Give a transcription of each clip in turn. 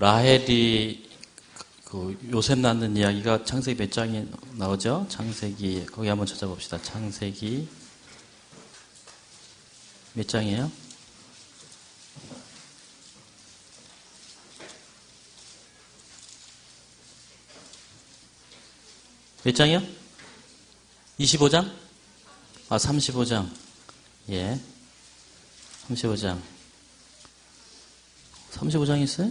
라헬이 그 요셉 낳는 이야기가 창세기 몇 장이 나오죠? 창세기 거기 한번 찾아봅시다. 창세기 몇 장이에요? 몇 장이요? 25장? 아, 35장. 예. 35장. 35장 있어요?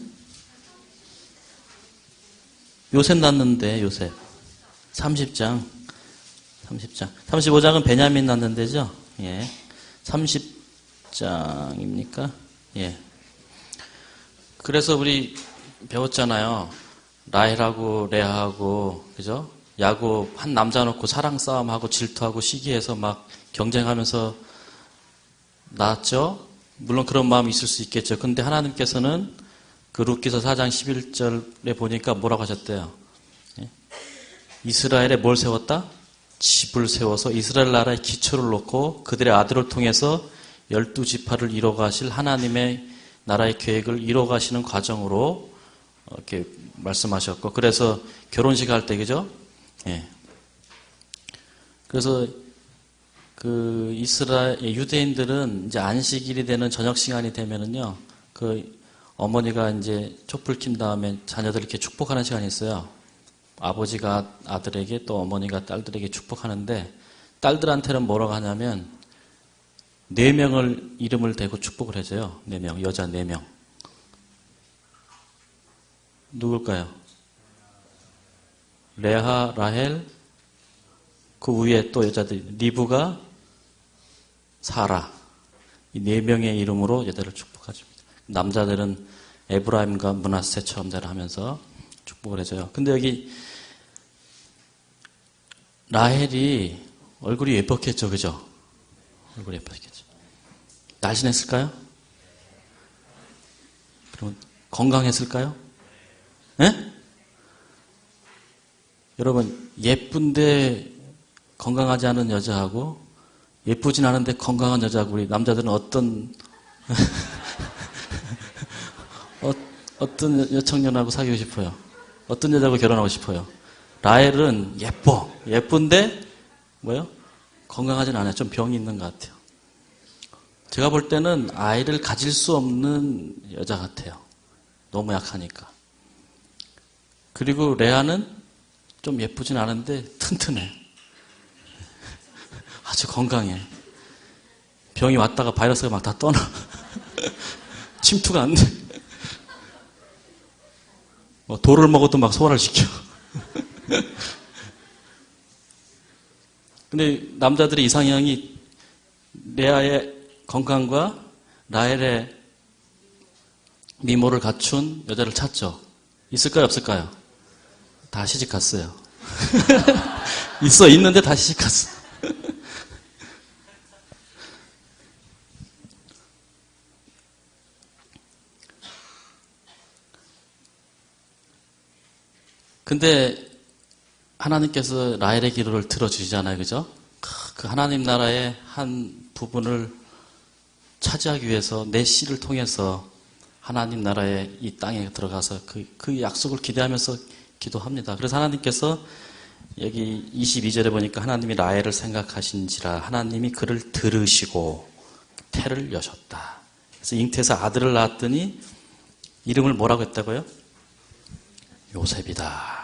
요셉 낳는데, 요셉. 30장. 30장. 35장은 베냐민 낳는 데죠? 예. 30장입니까? 예. 그래서 우리 배웠잖아요. 라헬하고 레아하고, 그죠? 야곱 한 남자 놓고 사랑 싸움하고 질투하고 시기해서 막 경쟁하면서 낳았죠? 물론 그런 마음이 있을 수 있겠죠. 근데 하나님께서는 그 룻기서 4장 11절에 보니까 뭐라고 하셨대요? 이스라엘에 뭘 세웠다? 집을 세워서 이스라엘 나라의 기초를 놓고 그들의 아들을 통해서 12지파를 이뤄가실 하나님의 나라의 계획을 이뤄가시는 과정으로 이렇게 말씀하셨고, 그래서 결혼식 할 때, 그죠? 예. 그래서 그 이스라엘 유대인들은 이제 안식일이 되는 저녁 시간이 되면은요, 그 어머니가 이제 촛불 킨 다음에 자녀들 이렇게 축복하는 시간이 있어요. 아버지가 아들에게 또 어머니가 딸들에게 축복하는데, 딸들한테는 뭐라고 하냐면 4명을 이름을 대고 축복을 해줘요. 4명, 여자 4명. 누굴까요? 레아, 라헬, 그 위에 또 여자들, 리브가, 사라. 이 4명의 이름으로 여자를 축복해줍니다. 남자들은 에브라임과 므낫세처럼 하면서 축복을 해줘요. 근데 여기 라헬이 얼굴이 예뻤겠죠, 그죠? 얼굴이 예뻤겠죠. 날씬했을까요? 그러면 건강했을까요? 예? 여러분, 예쁜데 건강하지 않은 여자하고 예쁘진 않은데 건강한 여자하고 우리 남자들은 어떤 어떤 여청년하고 사귀고 싶어요? 어떤 여자하고 결혼하고 싶어요? 라헬은 예쁜데 뭐요? 건강하진 않아요. 좀 병이 있는 것 같아요. 제가 볼 때는 아이를 가질 수 없는 여자 같아요. 너무 약하니까. 그리고 레아는 좀 예쁘진 않은데 튼튼해. 아주 건강해. 병이 왔다가 바이러스가 막 다 떠나. 침투가 안 돼. 돌을 먹어도 막 소화를 시켜. 근데 남자들의 이상형이 레아의 건강과 라헬의 미모를 갖춘 여자를 찾죠. 있을까요, 없을까요? 다 시집 갔어요. 있는데 다 시집 갔어. 근데 하나님께서 라헬의 기도를 들어주시잖아요, 그죠? 그 하나님 나라의 한 부분을 차지하기 위해서 내 씨를 통해서 하나님 나라의 이 땅에 들어가서 그 약속을 기대하면서 기도합니다. 그래서 하나님께서 여기 22절에 보니까 하나님이 라헬을 생각하신지라 하나님이 그를 들으시고 태를 여셨다. 그래서 잉태에서 아들을 낳았더니 이름을 뭐라고 했다고요? 요셉이다.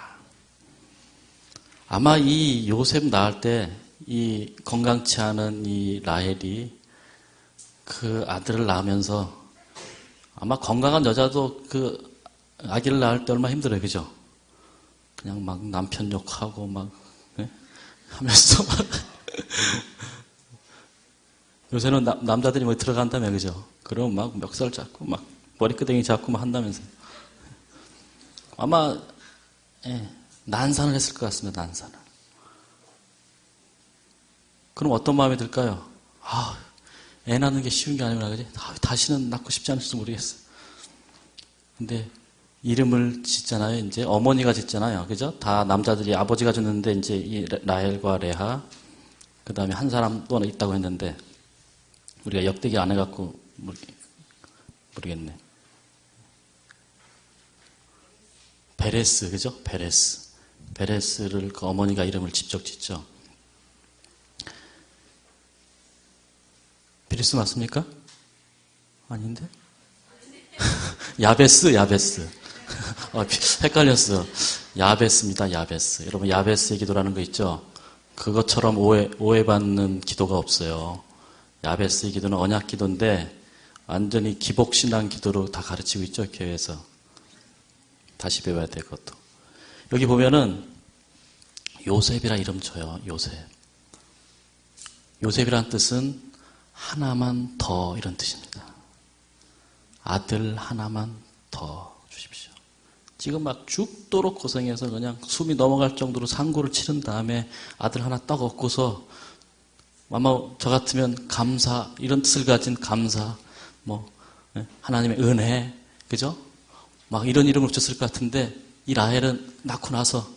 아마 이 요셉 낳을 때 이 건강치 않은 이 라헬이 그 아들을 낳으면서 아마 건강한 여자도 그 아기를 낳을 때 얼마나 힘들어요, 그죠? 그냥 막 남편 욕하고 막 하면서 막 요새는 남자들이 뭐 들어간다며, 그죠? 그러면 막 멱살 잡고 막 머리끄댕이 잡고 막 한다면서 아마 난산을 했을 것 같습니다. 난산을. 그럼 어떤 마음이 들까요? 애 낳는 게 쉬운 게 아니구나, 그지? 다시는 낳고 싶지 않을지도 모르겠어. 근데 이름을 짓잖아요. 이제 어머니가 짓잖아요. 그죠? 다 남자들이 아버지가 줬는데 이제 이 라헬과 레아, 그 다음에 한 사람 또 있다고 했는데 우리가 역대기 안 해갖고 모르겠네. 베레스, 그죠? 베레스. 베레스를 그 어머니가 이름을 직접 짓죠. 베레스 맞습니까? 아닌데? 야베스. 헷갈렸어. 야베스입니다, 야베스. 여러분, 야베스의 기도라는 거 있죠? 그것처럼 오해받는 기도가 없어요. 야베스의 기도는 언약 기도인데, 완전히 기복신앙 기도로 다 가르치고 있죠, 교회에서. 다시 배워야 될 것도. 여기 보면은, 요셉이라 이름 줘요, 요셉. 요셉이란 뜻은 하나만 더 이런 뜻입니다. 아들 하나만 더 주십시오. 지금 막 죽도록 고생해서 그냥 숨이 넘어갈 정도로 상고를 치른 다음에 아들 하나 딱 얻고서 아마 저 같으면 감사, 이런 뜻을 가진 감사, 하나님의 은혜, 그죠? 막 이런 이름을 붙였을 것 같은데 이 라헬은 낳고 나서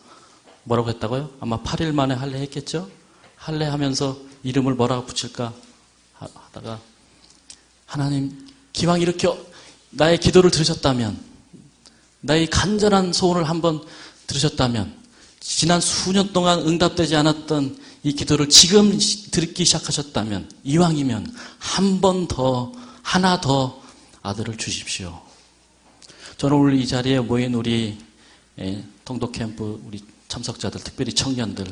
뭐라고 했다고요? 아마 8일 만에 할례 했겠죠? 할례 하면서 이름을 뭐라고 붙일까 하다가 하나님 기왕 이렇게 나의 기도를 들으셨다면 나의 간절한 소원을 한번 들으셨다면 지난 수년 동안 응답되지 않았던 이 기도를 지금 듣기 시작하셨다면 이왕이면 한 번 더 하나 더 아들을 주십시오. 저는 오늘 이 자리에 모인 우리 통독 캠프 우리 참석자들 특별히 청년들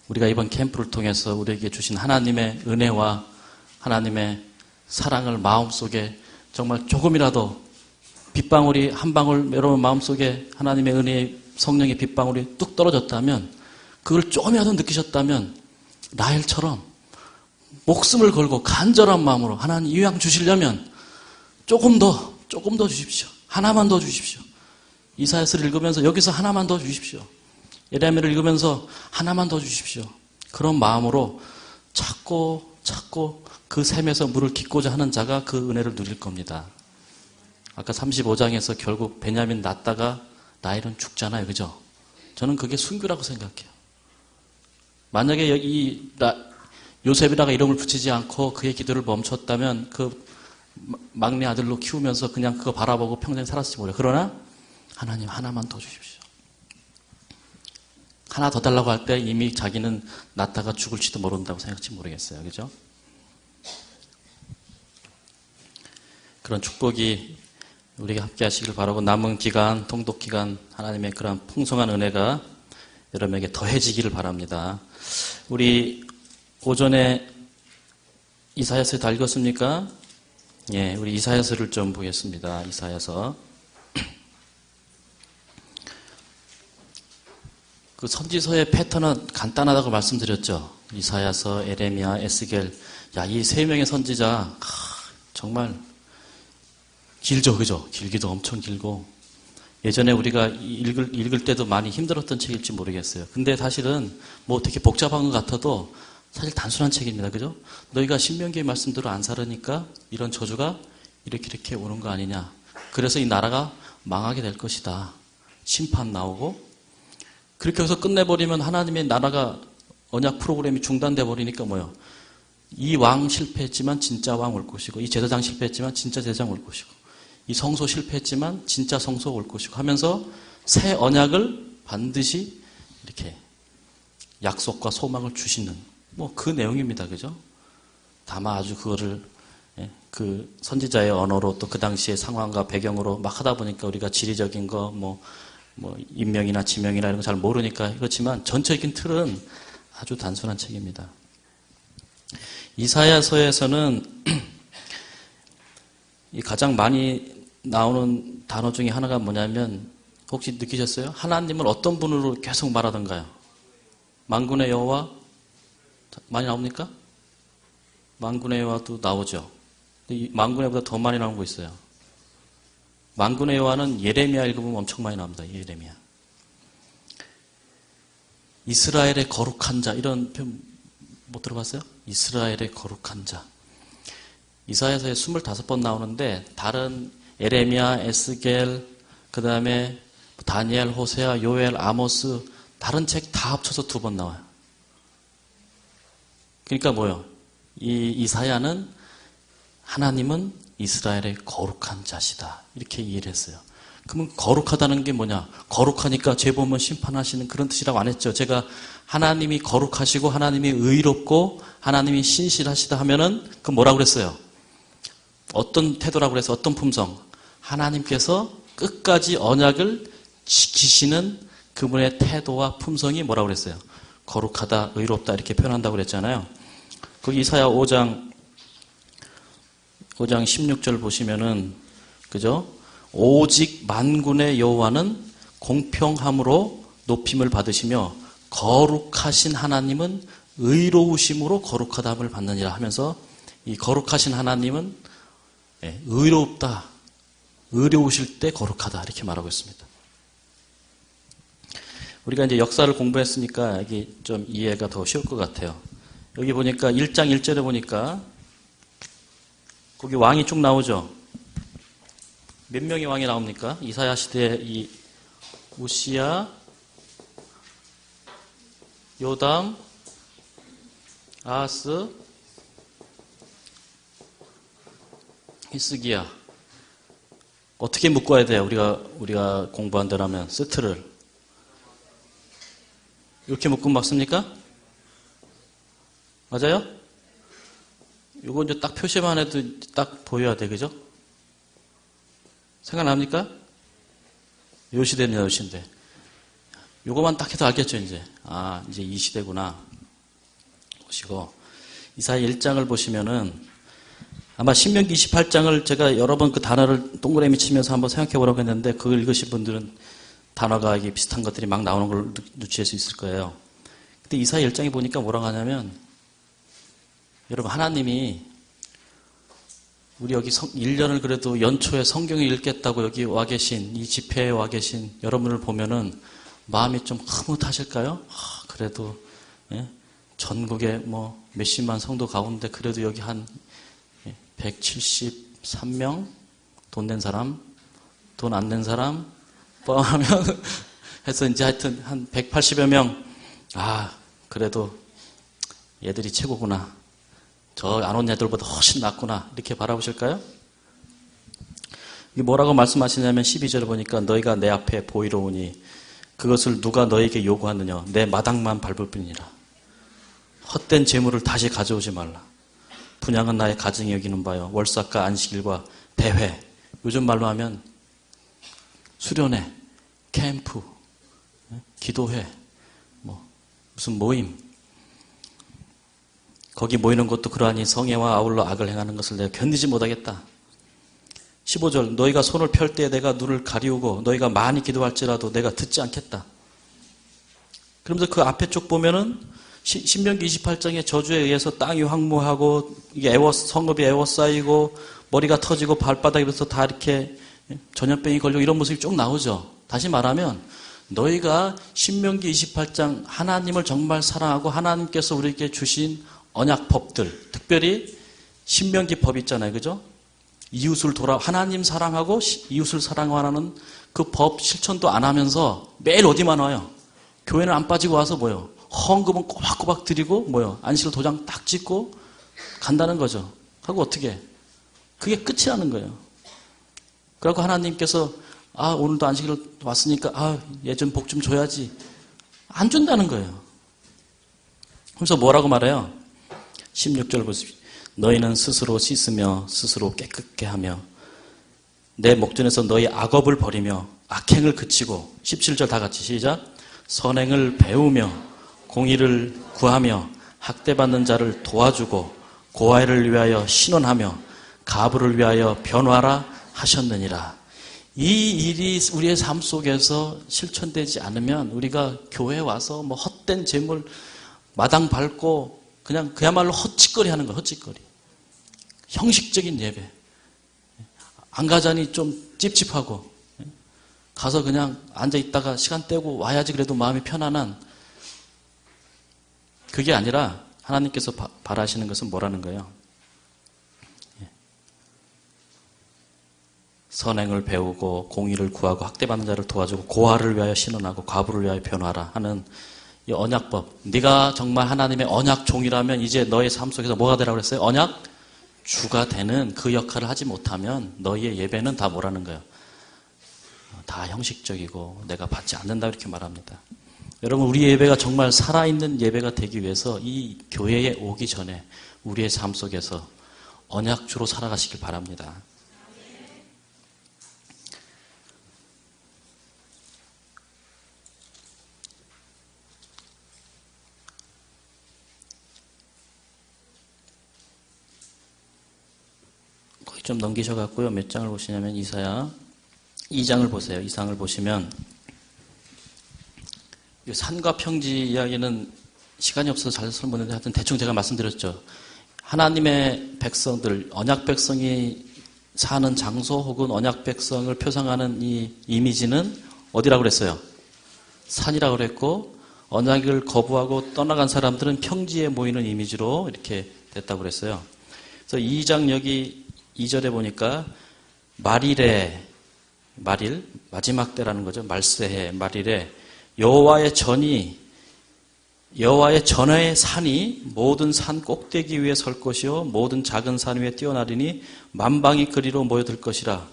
우리가 이번 캠프를 통해서 우리에게 주신 하나님의 은혜와 하나님의 사랑을 마음속에 정말 조금이라도 빗방울이 한 방울 여러분 마음속에 하나님의 은혜의 성령의 빗방울이 뚝 떨어졌다면 그걸 조금이라도 느끼셨다면 라헬처럼 목숨을 걸고 간절한 마음으로 하나님 이왕 주시려면 조금 더 주십시오. 하나만 더 주십시오. 이사야서를 읽으면서 여기서 하나만 더 주십시오. 예레미야를 읽으면서 하나만 더 주십시오. 그런 마음으로 찾고 그 샘에서 물을 깃고자 하는 자가 그 은혜를 누릴 겁니다. 아까 35장에서 결국 베냐민 낳다가 라헬은 죽잖아요. 그죠? 저는 그게 순교라고 생각해요. 만약에 여기 요셉이라가 이름을 붙이지 않고 그의 기도를 멈췄다면 그 막내 아들로 키우면서 그냥 그거 바라보고 평생 살았을지 모르겠어요. 그러나 하나님 하나만 더 주십시오. 하나 더 달라고 할 때 이미 자기는 낳다가 죽을지도 모른다고 생각할지 모르겠어요. 그죠? 그런 축복이 우리가 함께 하시길 바라고 남은 기간, 통독 기간 하나님의 그런 풍성한 은혜가 여러분에게 더해지기를 바랍니다. 우리 오전에 이사야서 다 읽었습니까? 예, 우리 이사야서를 좀 보겠습니다. 이사야서. 그 선지서의 패턴은 간단하다고 말씀드렸죠. 이사야서, 에레미야, 에스겔. 야, 이 세 명의 선지자 정말 길죠, 그죠? 길기도 엄청 길고 예전에 우리가 읽을 때도 많이 힘들었던 책일지 모르겠어요. 근데 사실은 뭐 되게 복잡한 것 같아도 사실 단순한 책입니다, 그죠? 너희가 신명기의 말씀대로 안 살으니까 이런 저주가 이렇게 오는 거 아니냐? 그래서 이 나라가 망하게 될 것이다. 심판 나오고 그렇게 해서 끝내버리면 하나님의 나라가 언약 프로그램이 중단돼 버리니까 뭐요? 이 왕 실패했지만 진짜 왕 올 것이고 이 제사장 실패했지만 진짜 제사장 올 것이고 이 성소 실패했지만 진짜 성소 올 것이고 하면서 새 언약을 반드시 이렇게 약속과 소망을 주시는 뭐 그 내용입니다. 그죠? 다만 아주 그거를 그 선지자의 언어로 또 그 당시의 상황과 배경으로 막 하다 보니까 우리가 지리적인 거 뭐 인명이나 지명이나 이런 거 잘 모르니까 그렇지만 전체적인 틀은 아주 단순한 책입니다. 이사야서에서는 이 가장 많이 나오는 단어 중에 하나가 뭐냐면 혹시 느끼셨어요? 하나님을 어떤 분으로 계속 말하던가요? 만군의 여호와 많이 나옵니까? 만군의 여호와도 나오죠. 근데 만군의 여호와보다 더 많이 나온 거 있어요. 만군의 여호와는 예레미야 읽으면 엄청 많이 나옵니다. 예레미야. 이스라엘의 거룩한 자 이런 표현 못 들어봤어요? 이스라엘의 거룩한 자. 이사야서에 25번 나오는데 다른 에레미야, 에스겔, 그 다음에 다니엘, 호세아, 요엘, 아모스 다른 책 다 합쳐서 2번 나와요. 그러니까 뭐요? 이 이사야는 하나님은 이스라엘의 거룩한 자시다. 이렇게 이해를 했어요. 그러면 거룩하다는 게 뭐냐? 거룩하니까 죄 보면 심판하시는 그런 뜻이라고 안 했죠. 제가 하나님이 거룩하시고 하나님이 의롭고 하나님이 신실하시다 하면은 그 뭐라고 그랬어요? 어떤 태도라고 그래서 어떤 품성? 하나님께서 끝까지 언약을 지키시는 그분의 태도와 품성이 뭐라고 그랬어요? 거룩하다, 의롭다 이렇게 표현한다고 그랬잖아요. 거기 이사야 5장 16절 보시면은 그죠? 오직 만군의 여호와는 공평함으로 높임을 받으시며 거룩하신 하나님은 의로우심으로 거룩하다함을 받느니라 하면서 이 거룩하신 하나님은 의롭다, 의로우실 때 거룩하다 이렇게 말하고 있습니다. 우리가 이제 역사를 공부했으니까 이게 좀 이해가 더 쉬울 것 같아요. 여기 보니까 1장 1절에 보니까 거기 왕이 쭉 나오죠. 몇 명의 왕이 나옵니까? 이사야 시대에 이 우시야, 요담, 아하스, 히스기야. 어떻게 묶어야 돼요? 우리가 공부한 대로면 세트를 이렇게 묶으면 맞습니까? 맞아요? 이거 이제 딱 표시만 해도 딱 보여야 돼, 그죠? 생각납니까? 요 시대입니다, 요 시대. 요거만 딱 해도 알겠죠, 이제. 아, 이제 이 시대구나. 보시고. 이사야 1장을 보시면은 아마 신명기 28장을 제가 여러 번 그 단어를 동그라미 치면서 한번 생각해 보라고 했는데 그걸 읽으신 분들은 단어가 이게 비슷한 것들이 막 나오는 걸 유추할 수 있을 거예요. 근데 이사야 1장에 보니까 뭐라고 하냐면 여러분 하나님이 우리 여기 1년을 그래도 연초에 성경을 읽겠다고 여기 와 계신 이 집회에 와 계신 여러분을 보면은 마음이 좀 흐뭇하실까요? 그래도 전국에 뭐 몇십만 성도 가운데 그래도 여기 한 173명 돈 낸 사람, 돈 안 낸 사람 포함하면 해서 이제 하여튼 한 180여 명. 그래도 얘들이 최고구나. 저 안 온 애들보다 훨씬 낫구나. 이렇게 바라보실까요? 이게 뭐라고 말씀하시냐면 12절을 보니까 너희가 내 앞에 보이러 오니 그것을 누가 너에게 요구하느냐. 내 마당만 밟을 뿐이라. 헛된 재물을 다시 가져오지 말라. 분양은 나의 가정이 여기는 바요. 월삭과 안식일과 대회. 요즘 말로 하면 수련회, 캠프, 기도회, 무슨 모임. 거기 모이는 것도 그러하니 성애와 아울러 악을 행하는 것을 내가 견디지 못하겠다. 15절 너희가 손을 펼 때 내가 눈을 가리우고 너희가 많이 기도할지라도 내가 듣지 않겠다. 그러면서 그 앞에 쪽 보면은 신명기 28장의 저주에 의해서 땅이 황무하고 이게 성읍이 에워싸이고 머리가 터지고 발바닥에서 다 이렇게 전염병이 걸리고 이런 모습이 쭉 나오죠. 다시 말하면 너희가 신명기 28장 하나님을 정말 사랑하고 하나님께서 우리에게 주신 언약법들, 특별히 신명기 법 있잖아요. 그죠? 하나님 사랑하고 이웃을 사랑하는 그 법 실천도 안 하면서 매일 어디만 와요? 교회는 안 빠지고 와서 뭐요? 헌금은 꼬박꼬박 드리고 안식일 도장 딱 찍고 간다는 거죠. 하고 어떻게? 그게 끝이라는 거예요. 그래갖고 하나님께서 오늘도 안식일 왔으니까 예전 복 좀 줘야지. 안 준다는 거예요. 그래서 뭐라고 말해요? 16절 보십시오. 너희는 스스로 씻으며 스스로 깨끗게 하며 내 목전에서 너희 악업을 버리며 악행을 그치고 17절 다 같이 시작. 선행을 배우며 공의를 구하며 학대받는 자를 도와주고 고아를 위하여 신원하며 가부를 위하여 변화라 하셨느니라. 이 일이 우리의 삶 속에서 실천되지 않으면 우리가 교회에 와서 헛된 재물 마당 밟고 그야말로 헛짓거리 하는 거예요. 헛짓거리. 형식적인 예배. 안 가자니 좀 찝찝하고 가서 그냥 앉아있다가 시간 떼고 와야지 그래도 마음이 편안한 그게 아니라 하나님께서 바라시는 것은 뭐라는 거예요? 선행을 배우고 공의를 구하고 학대받는 자를 도와주고 고아를 위하여 신원하고 과부를 위하여 변화라 하는 이 언약법. 네가 정말 하나님의 언약 종이라면 이제 너의 삶 속에서 뭐가 되라고 그랬어요? 언약 주가 되는 그 역할을 하지 못하면 너희의 예배는 다 뭐라는 거예요? 다 형식적이고 내가 받지 않는다 이렇게 말합니다. 여러분 우리 예배가 정말 살아있는 예배가 되기 위해서 이 교회에 오기 전에 우리의 삶 속에서 언약주로 살아가시길 바랍니다. 거의 좀 넘기셔갖고요. 몇 장을 보시냐면 이사야 2장을 보세요. 2장을 보시면 산과 평지 이야기는 시간이 없어서 잘 설명했는데 하여튼 대충 제가 말씀드렸죠. 하나님의 백성들, 언약 백성이 사는 장소 혹은 언약 백성을 표상하는 이 이미지는 어디라고 그랬어요? 산이라고 그랬고 언약을 거부하고 떠나간 사람들은 평지에 모이는 이미지로 이렇게 됐다고 그랬어요. 그래서 2장 여기 2절에 보니까 말일, 마지막 때라는 거죠. 말세해, 말일에 여호와의 전의 산이 모든 산 꼭대기 위에 설 것이요 모든 작은 산 위에 뛰어나리니 만방이 그리로 모여들 것이라.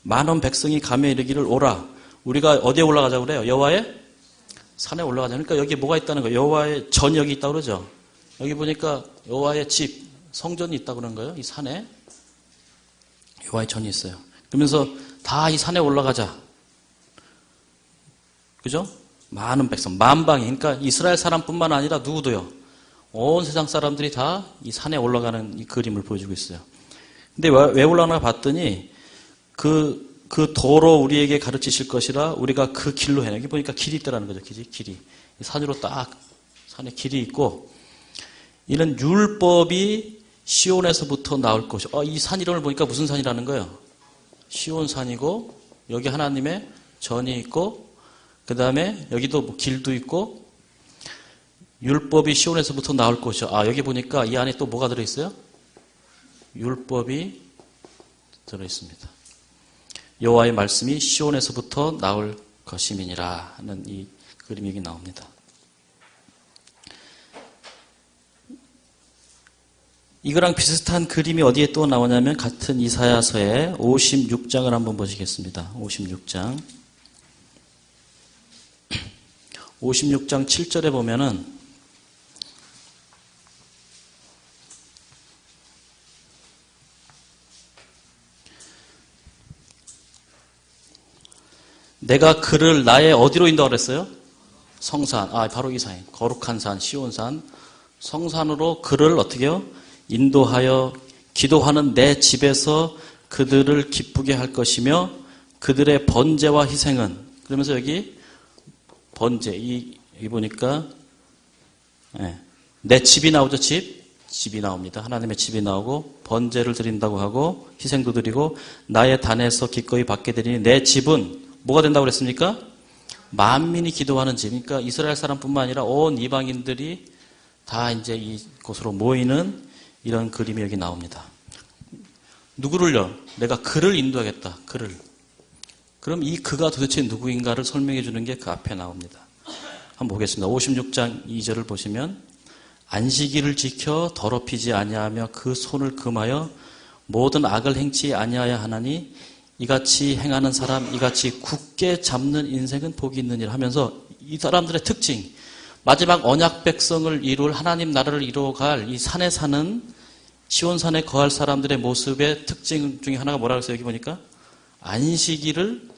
많은 백성이 가며 이르기를 오라. 우리가 어디에 올라가자고 그래요? 여호와의 산에 올라가자. 그러니까 여기 뭐가 있다는 거예요? 여호와의 전이 여기 있다고 그러죠. 여기 보니까 여호와의 집, 성전이 있다고 그러는 거예요. 이 산에 여호와의 전이 있어요. 그러면서 다 이 산에 올라가자. 그죠? 많은 백성, 만방이. 그러니까 이스라엘 사람뿐만 아니라 누구도요. 온 세상 사람들이 다 이 산에 올라가는 이 그림을 보여주고 있어요. 근데 왜 올라가나 봤더니 그 도로 우리에게 가르치실 것이라 우리가 그 길로 해내. 여기 보니까 길이 있다라는 거죠. 길이. 산으로 딱 산에 길이 있고 이는 율법이 시온에서부터 나올 것이. 이 산 이름을 보니까 무슨 산이라는 거예요? 시온산이고 여기 하나님의 전이 있고 그 다음에 여기도 뭐 길도 있고 율법이 시온에서부터 나올 것이요. 여기 보니까 이 안에 또 뭐가 들어있어요? 율법이 들어있습니다. 여호와의 말씀이 시온에서부터 나올 것임이니라 하는 이 그림이 여기 나옵니다. 이거랑 비슷한 그림이 어디에 또 나오냐면 같은 이사야서의 56장을 한번 보시겠습니다. 56장 7절에 보면은 내가 그를 나의 어디로 인도하라 그랬어요? 성산. 바로 이 산. 거룩한 산, 시온산. 성산으로 그를 어떻게 해요? 인도하여 기도하는 내 집에서 그들을 기쁘게 할 것이며 그들의 번제와 희생은 그러면서 여기 번제 여기 보니까 내 집이 나오죠. 집이 나옵니다. 하나님의 집이 나오고 번제를 드린다고 하고 희생도 드리고 나의 단에서 기꺼이 받게 되리니 내 집은 뭐가 된다고 그랬습니까? 만민이 기도하는 집. 그러니까 이스라엘 사람뿐만 아니라 온 이방인들이 다 이제 이곳으로 모이는 이런 그림이 여기 나옵니다. 누구를요? 내가 그를 인도하겠다. 그를. 그럼 이 그가 도대체 누구인가를 설명해 주는 게 그 앞에 나옵니다. 한번 보겠습니다. 56장 2절을 보시면 안식일을 지켜 더럽히지 아니하며 그 손을 금하여 모든 악을 행치 아니하여 하나니 이같이 행하는 사람 이같이 굳게 잡는 인생은 복이 있느니라 하면서 이 사람들의 특징 마지막 언약 백성을 이룰 하나님 나라를 이루어갈 이 산에 사는 시온산에 거할 사람들의 모습의 특징 중에 하나가 뭐라고 했어요? 여기 보니까 안식일을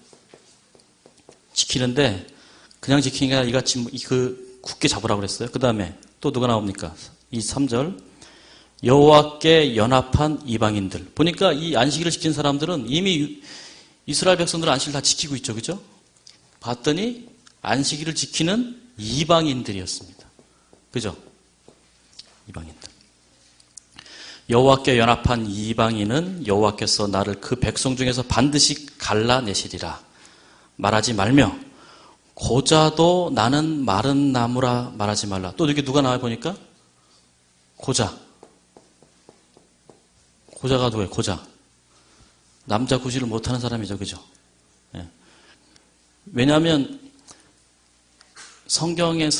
지키는데 그냥 지키는 게 아니라 이같이 굳게 잡으라고 그랬어요. 그 다음에 또 누가 나옵니까? 이 3절 여호와께 연합한 이방인들. 보니까 이 안식일을 지킨 사람들은 이미 이스라엘 백성들은 안식일 다 지키고 있죠. 그죠? 봤더니 안식일을 지키는 이방인들이었습니다. 그죠? 이방인들. 여호와께 연합한 이방인은 여호와께서 나를 그 백성 중에서 반드시 갈라내시리라. 말하지 말며 고자도 나는 마른 나무라 말하지 말라. 또 여기 누가 나와 보니까 고자. 고자가 누구예요? 고자. 남자 구실을 못하는 사람이죠. 그죠? 예. 왜냐하면 성경의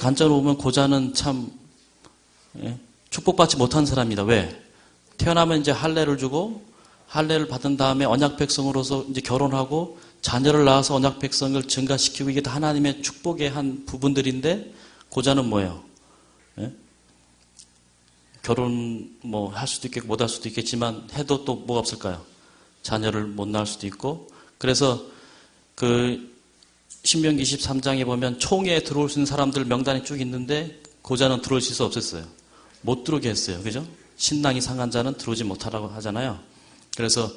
관점으로 보면 고자는 참 축복받지 못한 사람입니다. 왜? 태어나면 이제 할례를 주고 할례를 받은 다음에 언약 백성으로서 이제 결혼하고 자녀를 낳아서 언약 백성을 증가시키고 이게 다 하나님의 축복의 한 부분들인데 고자는 뭐예요? 예? 결혼 뭐 할 수도 있겠고 못 할 수도 있겠지만 해도 또 뭐가 없을까요? 자녀를 못 낳을 수도 있고. 그래서 그 신명기 23장에 보면 총회에 들어올 수 있는 사람들 명단이 쭉 있는데 고자는 들어올 수 없었어요. 못 들어오게 했어요. 그죠? 신랑이 상한 자는 들어오지 못하라고 하잖아요. 그래서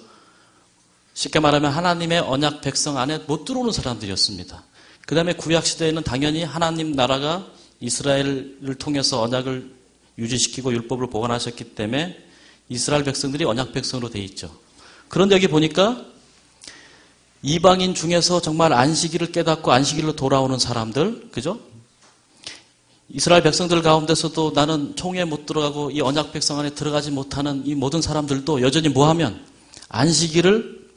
쉽게 말하면 하나님의 언약 백성 안에 못 들어오는 사람들이었습니다. 그 다음에 구약시대에는 당연히 하나님 나라가 이스라엘을 통해서 언약을 유지시키고 율법을 보관하셨기 때문에 이스라엘 백성들이 언약 백성으로 되어 있죠. 그런데 여기 보니까 이방인 중에서 정말 안식일을 깨닫고 안식일로 돌아오는 사람들, 그죠? 이스라엘 백성들 가운데서도 나는 총회에 못 들어가고 이 언약 백성 안에 들어가지 못하는 이 모든 사람들도 여전히 뭐하면 안식일을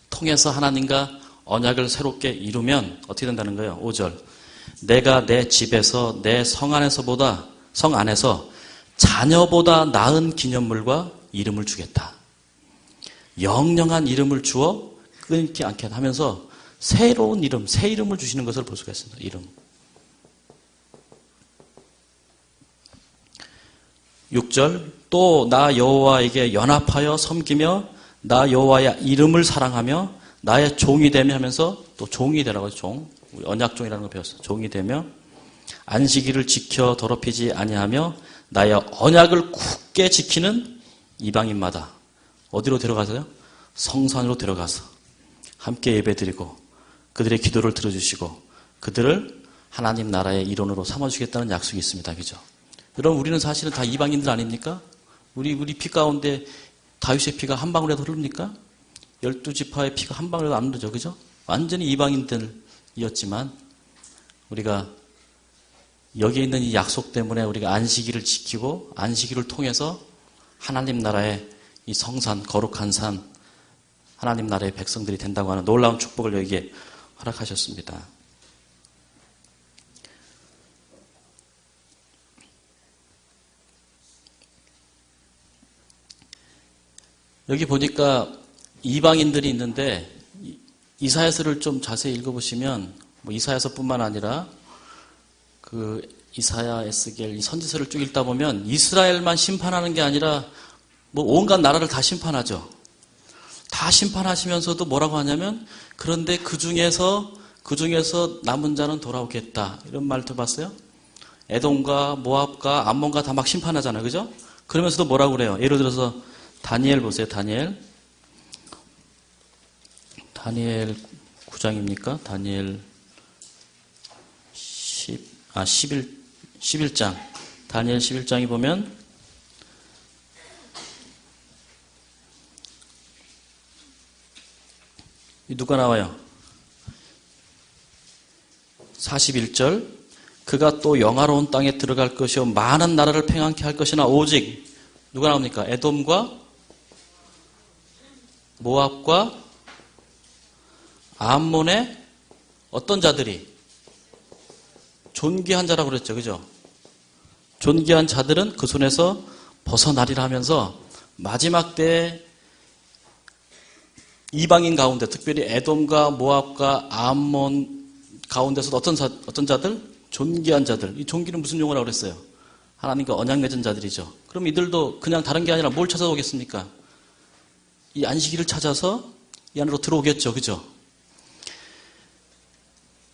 통해서 하나님과 언약을 새롭게 이루면 어떻게 된다는 거예요? 5절. 내가 내 집에서 내 성 안에서 자녀보다 나은 기념물과 이름을 주겠다. 영영한 이름을 주어 끊지 않게 하면서 새로운 이름, 새 이름을 주시는 것을 볼 수가 있습니다. 이름. 6절. 또 나 여호와에게 연합하여 섬기며 나 여호와의 이름을 사랑하며 나의 종이 되며 하면서 또 종이 되라고 해서 종. 우리 언약종이라는 거 배웠어요. 종이 되며 안식일을 지켜 더럽히지 아니하며 나의 언약을 굳게 지키는 이방인마다 어디로 데려가서요? 성산으로 데려가서 함께 예배드리고 그들의 기도를 들어주시고 그들을 하나님 나라의 일원으로 삼아주겠다는 약속이 있습니다. 그죠? 여러분 우리는 사실은 다 이방인들 아닙니까? 우리 피 가운데 다윗의 피가 한 방울이라도 흐릅니까? 12지파의 피가 한 방울이라도 안 흐르죠. 그죠? 완전히 이방인들이었지만 우리가 여기에 있는 이 약속 때문에 우리가 안식일을 지키고 안식일을 통해서 하나님 나라의 이 성산, 거룩한 산, 하나님 나라의 백성들이 된다고 하는 놀라운 축복을 여기에 허락하셨습니다. 여기 보니까 이방인들이 있는데 이사야서를 좀 자세히 읽어보시면 뭐 이사야서뿐만 아니라 그 이사야, 에스겔 이 선지서를 쭉 읽다 보면 이스라엘만 심판하는 게 아니라 뭐 온갖 나라를 다 심판하죠. 다 심판하시면서도 뭐라고 하냐면 그런데 그 중에서 남은 자는 돌아오겠다. 이런 말 들어봤어요? 에돔과 모압과 암몬과 다 막 심판하잖아요. 그죠? 그러면서도 뭐라고 그래요? 예를 들어서 다니엘 보세요. 다니엘 9장입니까? 다니엘 11장. 다니엘 11장에 보면 누가 나와요? 41절. 그가 또 영화로운 땅에 들어갈 것이요 많은 나라를 팽창케 할 것이나 오직 누가 나옵니까? 에돔과 모압과 암몬의 어떤 자들이 존귀한 자라고 그랬죠. 그죠? 존귀한 자들은 그 손에서 벗어나리라 하면서 마지막 때에 이방인 가운데 특별히 에돔과 모압과 암몬 가운데서 어떤 자들? 존귀한 자들. 이 존귀는 무슨 용어라고 그랬어요? 하나님과 언약 맺은 자들이죠. 그럼 이들도 그냥 다른 게 아니라 뭘 찾아오겠습니까? 이 안식일을 찾아서 이 안으로 들어오겠죠. 그죠?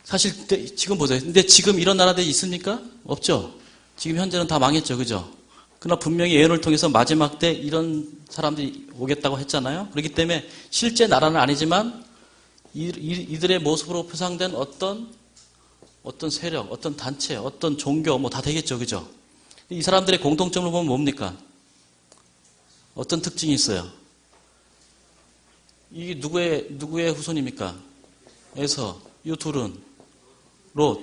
사실 지금 보세요. 근데 지금 이런 나라들이 있습니까? 없죠. 지금 현재는 다 망했죠. 그죠? 그러나 분명히 예언을 통해서 마지막 때 이런 사람들이 오겠다고 했잖아요. 그렇기 때문에 실제 나라는 아니지만 이들의 모습으로 표상된 어떤 세력, 어떤 단체, 어떤 종교 뭐 다 되겠죠. 그죠? 이 사람들의 공통점을 보면 뭡니까? 어떤 특징이 있어요? 이게 누구의 후손입니까? 에서 이 둘은 롯.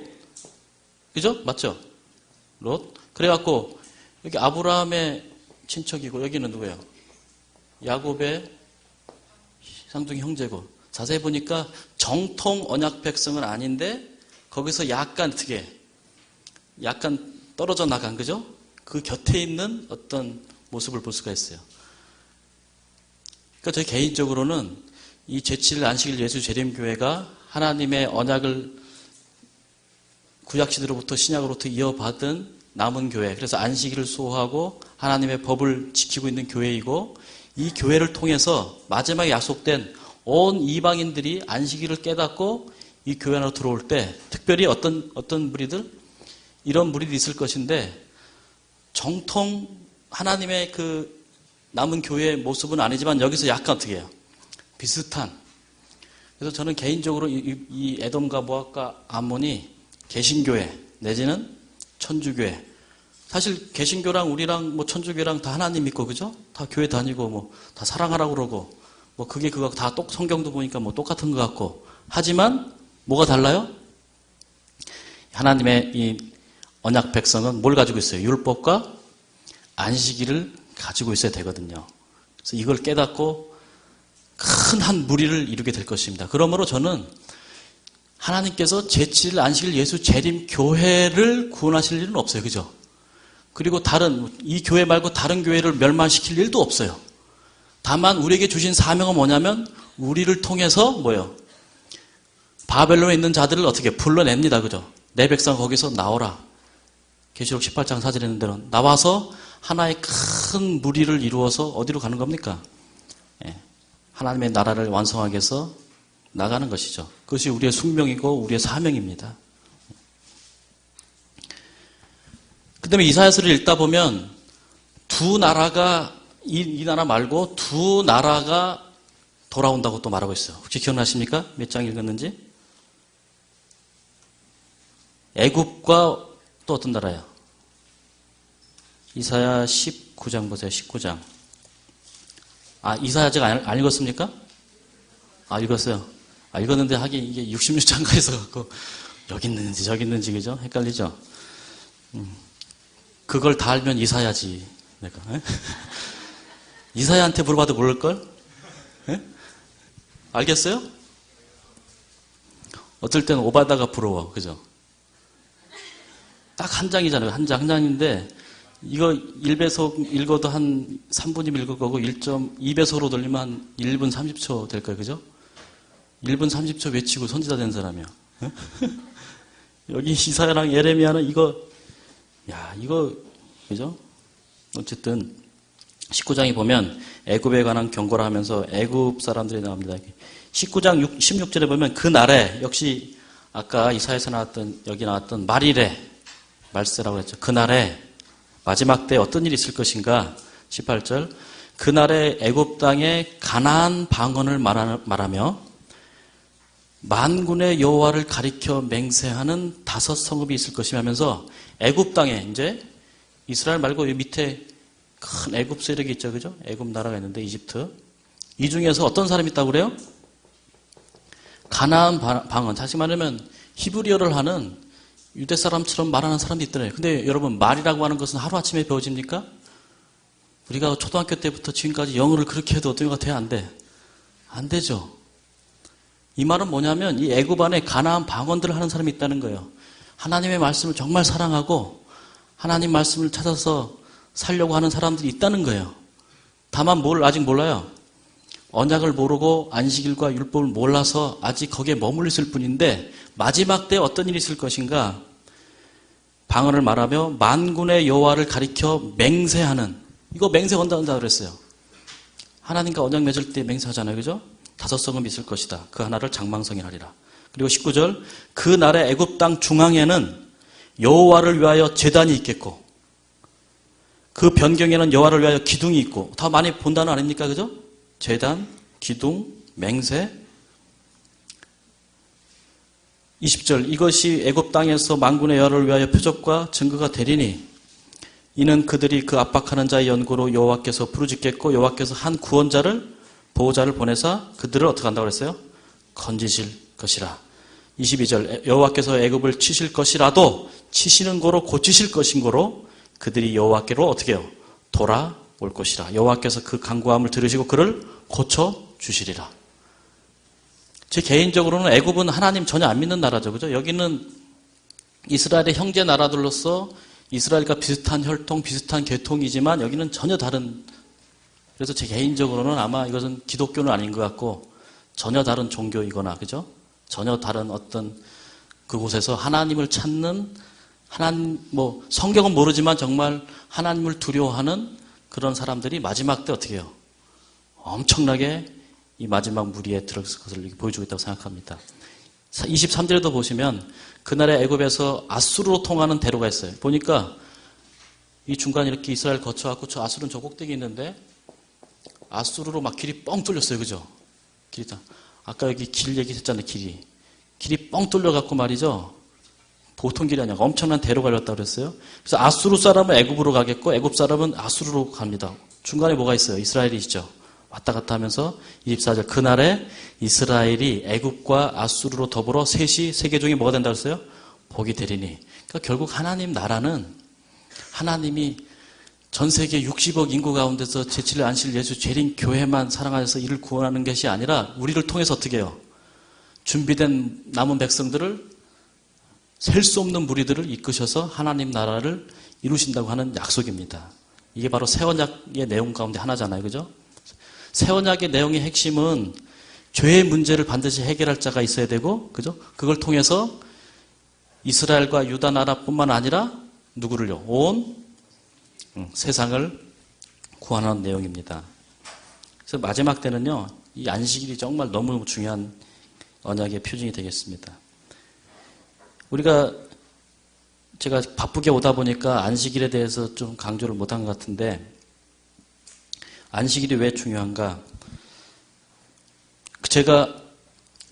그죠? 맞죠? 롯. 그래갖고 여기 아브라함의 친척이고 여기는 누구예요? 야곱의 쌍둥이 형제고. 자세히 보니까 정통 언약 백성은 아닌데 거기서 약간 떨어져 나간, 그죠? 그 곁에 있는 어떤 모습을 볼 수가 있어요. 그러니까 저희 개인적으로는 이 제7일 안식일 예수 재림교회가 하나님의 언약을 구약시대로부터 신약으로부터 이어받은 남은 교회, 그래서 안식일을 수호하고 하나님의 법을 지키고 있는 교회이고, 이 교회를 통해서 마지막에 약속된 온 이방인들이 안식일을 깨닫고 이 교회 안으로 들어올 때 특별히 어떤 무리들? 이런 무리들이 있을 것인데, 정통 하나님의 그 남은 교회의 모습은 아니지만 여기서 약간 어떻게 해요? 비슷한. 그래서 저는 개인적으로 이 에돔과 모압과 암몬이 개신교회 내지는 천주교회. 사실 개신교랑 우리랑 뭐 천주교랑 다 하나님 믿고, 그죠? 다 교회 다니고 뭐 다 사랑하라고 그러고 뭐 그게 그거 다 성경도 보니까 뭐 똑같은 것 같고. 하지만 뭐가 달라요? 하나님의 이 언약 백성은 뭘 가지고 있어요? 율법과 안식일을 가지고 있어야 되거든요. 그래서 이걸 깨닫고 큰 한 무리를 이루게 될 것입니다. 그러므로 저는 하나님께서 제7일 안식일 예수 재림 교회를 구원하실 일은 없어요. 그죠? 그리고 이 교회 말고 다른 교회를 멸망시킬 일도 없어요. 다만 우리에게 주신 사명은 뭐냐면 우리를 통해서 뭐예요? 바벨론에 있는 자들을 어떻게 불러냅니다. 그죠? 내 백성 거기서 나오라. 계시록 18장 4절에 있는 대로 나와서 하나의 큰 무리를 이루어서 어디로 가는 겁니까? 하나님의 나라를 완성하기 위해서 나가는 것이죠. 그것이 우리의 숙명이고 우리의 사명입니다. 그 다음에 이사야서를 읽다 보면 두 나라가 이 나라 말고 두 나라가 돌아온다고 또 말하고 있어요. 혹시 기억나십니까? 몇 장 읽었는지? 애굽과 또 어떤 나라예요? 이사야 19장 보세요. 19장. 이사야 아직 안 읽었습니까? 읽었어요. 읽었는데 하긴 이게 66장까지 있어갖고 여기 있는지 저기 있는지 그죠? 헷갈리죠? 그걸 다 알면 이사야지. 내가. 이사야한테 물어봐도 모를걸? 알겠어요? 어떨 때는 오바다가 부러워. 그죠? 딱 한 장이잖아요. 한 장인데 이거 1배속 읽어도 한 3분이면 읽을 거고 2배속으로 돌리면 한 1분 30초 될 거예요. 그죠? 1분 30초 외치고 선지자 된 사람이요. 여기 이사야랑 예레미야는 이거 그죠? 어쨌든 19장에 보면 애굽에 관한 경고를 하면서 애굽 사람들이 나옵니다. 19장 16절에 보면 그 날에 역시 아까 이사야에서 여기 나왔던 말세라고 했죠. 그 날에 마지막 때 어떤 일이 있을 것인가? 18절. 그날에 애굽 땅에 가나안 방언을 말하며 만군의 여호와를 가리켜 맹세하는 5 성읍이 있을 것이며 하면서 애굽 땅에 이제 이스라엘 말고 이 밑에 큰 애굽 세력이 있죠. 그죠? 애굽 나라가 있는데 이집트. 이 중에서 어떤 사람이 있다고 그래요? 가나안 방언. 다시 말하면 히브리어를 하는 유대 사람처럼 말하는 사람도 있더래요. 근데 여러분 말이라고 하는 것은 하루아침에 배워집니까? 우리가 초등학교 때부터 지금까지 영어를 그렇게 해도 어떤 것 돼야 안 돼? 안 되죠. 이 말은 뭐냐면 이 애굽 안에 가나안 방언들을 하는 사람이 있다는 거예요. 하나님의 말씀을 정말 사랑하고 하나님 말씀을 찾아서 살려고 하는 사람들이 있다는 거예요. 다만 뭘 아직 몰라요. 언약을 모르고 안식일과 율법을 몰라서 아직 거기에 머물러 있을 뿐인데 마지막 때 어떤 일이 있을 것인가? 방언을 말하며 만군의 여호와를 가리켜 맹세하는, 이거 맹세 건다고 그랬어요. 하나님과 언약 맺을 때 맹세하잖아요. 그죠? 5 성읍이 있을 것이다. 그 하나를 장망성이라 하리라. 그리고 19절 그 날의 애굽 땅 중앙에는 여호와를 위하여 제단이 있겠고 그 변경에는 여호와를 위하여 기둥이 있고, 다 많이 본 단어 아닙니까? 그죠? 제단, 기둥, 맹세. 20절 이것이 애굽 땅에서 만군의 여호와를 위하여 표적과 증거가 되리니 이는 그들이 그 압박하는 자의 연고로 여호와께서 부르짖겠고 여호와께서 한 구원자를 보호자를 보내사 그들을 어떻게 한다고 그랬어요? 건지실 것이라. 22절 여호와께서 애굽을 치실 것이라도 치시는 거로 고치실 것인 거로 그들이 여호와께로 어떻게 해요? 돌아올 것이라. 여호와께서 그 간구함을 들으시고 그를 고쳐주시리라. 제 개인적으로는 애굽은 하나님 전혀 안 믿는 나라죠. 그죠? 여기는 이스라엘의 형제 나라들로서 이스라엘과 비슷한 혈통, 비슷한 계통이지만 여기는 전혀 다른. 그래서 제 개인적으로는 아마 이것은 기독교는 아닌 것 같고 전혀 다른 종교이거나, 그죠? 전혀 다른 어떤 그곳에서 하나님을 찾는, 성경은 모르지만 정말 하나님을 두려워하는 그런 사람들이 마지막 때 어떻게 해요? 엄청나게 이 마지막 무리에 들어갈 것을 보여주고 있다고 생각합니다. 23절에도 보시면 그날의 애굽에서 아수르로 통하는 대로가 있어요. 보니까 이 중간에 이렇게 이스라엘 거쳐갖고 저 아수르는 저 꼭대기 있는데 아수르로 막 길이 뻥 뚫렸어요. 그죠? 아까 여기 길 얘기했잖아요. 길이 뻥 뚫려갖고 말이죠. 보통 길이 아니라 엄청난 대로가 열렸다고 그랬어요. 그래서 아수르 사람은 애굽으로 가겠고 애굽 사람은 아수르로 갑니다. 중간에 뭐가 있어요? 이스라엘이시죠. 왔다 갔다 하면서 24절 그날에 이스라엘이 애굽과 아수르로 더불어 셋이 세계 중에 뭐가 된다고 했어요? 복이 되리니. 그러니까 결국 하나님 나라는 하나님이 전 세계 60억 인구 가운데서 제7일 안식일 예수 재림 교회만 사랑하여서 이를 구원하는 것이 아니라 우리를 통해서 어떻게 해요? 준비된 남은 백성들을 셀 수 없는 무리들을 이끄셔서 하나님 나라를 이루신다고 하는 약속입니다. 이게 바로 새 언약의 내용 가운데 하나잖아요. 그죠? 새 언약의 내용의 핵심은 죄의 문제를 반드시 해결할 자가 있어야 되고, 그죠? 그걸 통해서 이스라엘과 유다 나라뿐만 아니라 누구를요? 온 세상을 구원하는 내용입니다. 그래서 마지막 때는요, 이 안식일이 정말 너무 중요한 언약의 표징이 되겠습니다. 제가 바쁘게 오다 보니까 안식일에 대해서 좀 강조를 못한 것 같은데, 안식일이 왜 중요한가? 제가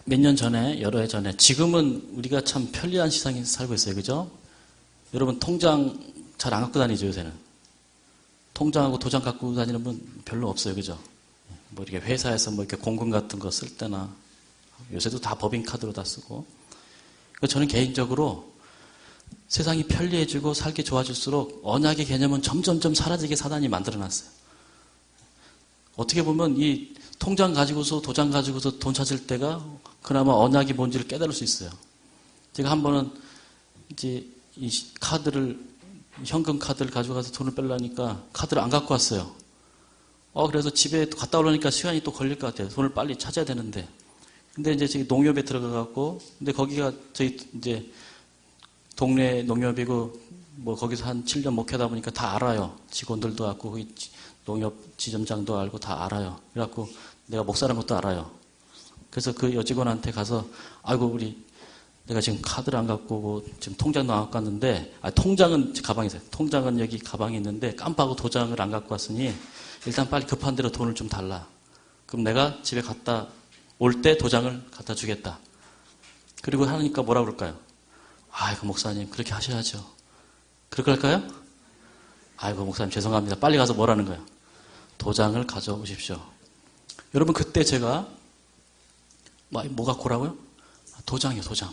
몇 년 전에, 여러 해 전에, 지금은 우리가 참 편리한 세상에 살고 있어요. 그죠? 여러분, 통장 잘 안 갖고 다니죠, 요새는? 통장하고 도장 갖고 다니는 분 별로 없어요. 그죠? 뭐 이렇게 회사에서 뭐 이렇게 공금 같은 거 쓸 때나, 요새도 다 법인카드로 다 쓰고. 저는 개인적으로 세상이 편리해지고 살기 좋아질수록 언약의 개념은 점점점 사라지게 사단이 만들어놨어요. 어떻게 보면 이 통장 가지고서 도장 가지고서 돈 찾을 때가 그나마 언약이 뭔지를 깨달을 수 있어요. 제가 한 번은 이제 이 현금 카드를 가져가서 돈을 빼려니까 카드를 안 갖고 왔어요. 그래서 집에 갔다 오려니까 시간이 또 걸릴 것 같아요. 돈을 빨리 찾아야 되는데. 근데 이제 저기 농협에 들어가갖고, 근데 거기가 저희 이제 동네 농협이고, 뭐 거기서 한 7년 목회하다 보니까 다 알아요. 직원들도 알고, 농협 지점장도 알고 다 알아요. 그래갖고 내가 목사라는 것도 알아요. 그래서 그 여직원한테 가서, 아이고, 내가 지금 카드를 안 갖고 오고, 지금 통장도 안 갖고 왔는데, 통장은 가방에 있어요. 통장은 여기 가방에 있는데, 깜빡하고 도장을 안 갖고 왔으니, 일단 빨리 급한 대로 돈을 좀 달라. 그럼 내가 집에 갔다 올 때 도장을 갖다 주겠다. 그리고 하니까 뭐라 그럴까요? 아이고, 목사님, 그렇게 하셔야죠. 그렇게 할까요? 아이고, 목사님, 죄송합니다. 빨리 가서 뭐라는 거예요? 도장을 가져오십시오. 여러분, 그때 제가, 뭐가 고라고요? 도장이요, 도장.